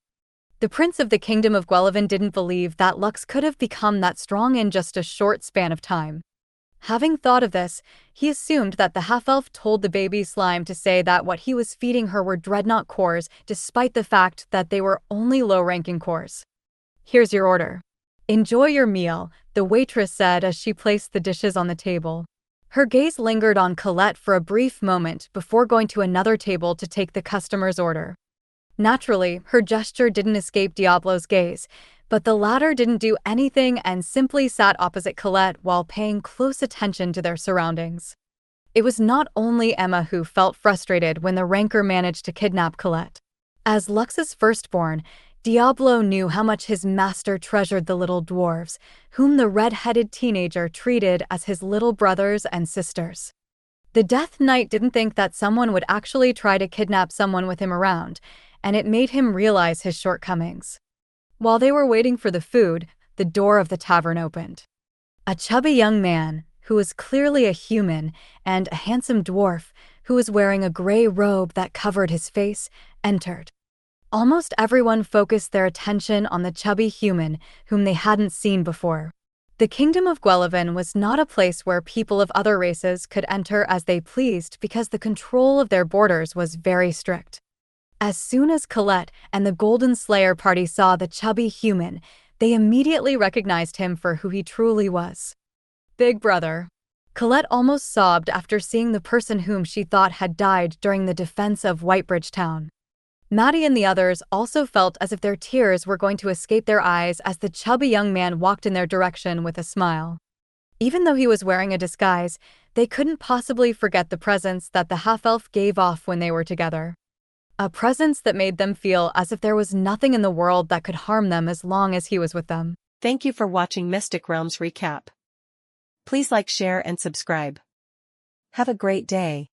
[SPEAKER 2] The Prince of the Kingdom of Guelphin didn't believe that Lux could have become that strong in just a short span of time. Having thought of this, he assumed that the half-elf told the baby slime to say that what he was feeding her were dreadnought cores, despite the fact that they were only low-ranking cores. "Here's your order." "Enjoy your meal," the waitress said as she placed the dishes on the table. Her gaze lingered on Colette for a brief moment before going to another table to take the customer's order. Naturally, her gesture didn't escape Diablo's gaze, but the latter didn't do anything and simply sat opposite Colette while paying close attention to their surroundings. It was not only Emma who felt frustrated when the rancor managed to kidnap Colette. As Lux's firstborn, Diablo knew how much his master treasured the little dwarves, whom the red-headed teenager treated as his little brothers and sisters. The Death Knight didn't think that someone would actually try to kidnap someone with him around, and it made him realize his shortcomings. While they were waiting for the food, the door of the tavern opened. A chubby young man, who was clearly a human, and a handsome dwarf, who was wearing a gray robe that covered his face, entered. Almost everyone focused their attention on the chubby human, whom they hadn't seen before. The Kingdom of Guelphin was not a place where people of other races could enter as they pleased because the control of their borders was very strict. As soon as Colette and the Golden Slayer party saw the chubby human, they immediately recognized him for who he truly was. Big brother. Colette almost sobbed after seeing the person whom she thought had died during the defense of Whitebridge Town. Maddie and the others also felt as if their tears were going to escape their eyes as the chubby young man walked in their direction with a smile. Even though he was wearing a disguise, they couldn't possibly forget the presence that the half-elf gave off when they were together. A presence that made them feel as if there was nothing in the world that could harm them as long as he was with them.
[SPEAKER 1] Thank you for watching Mystic Realms Recap. Please like, share, and subscribe. Have a great day.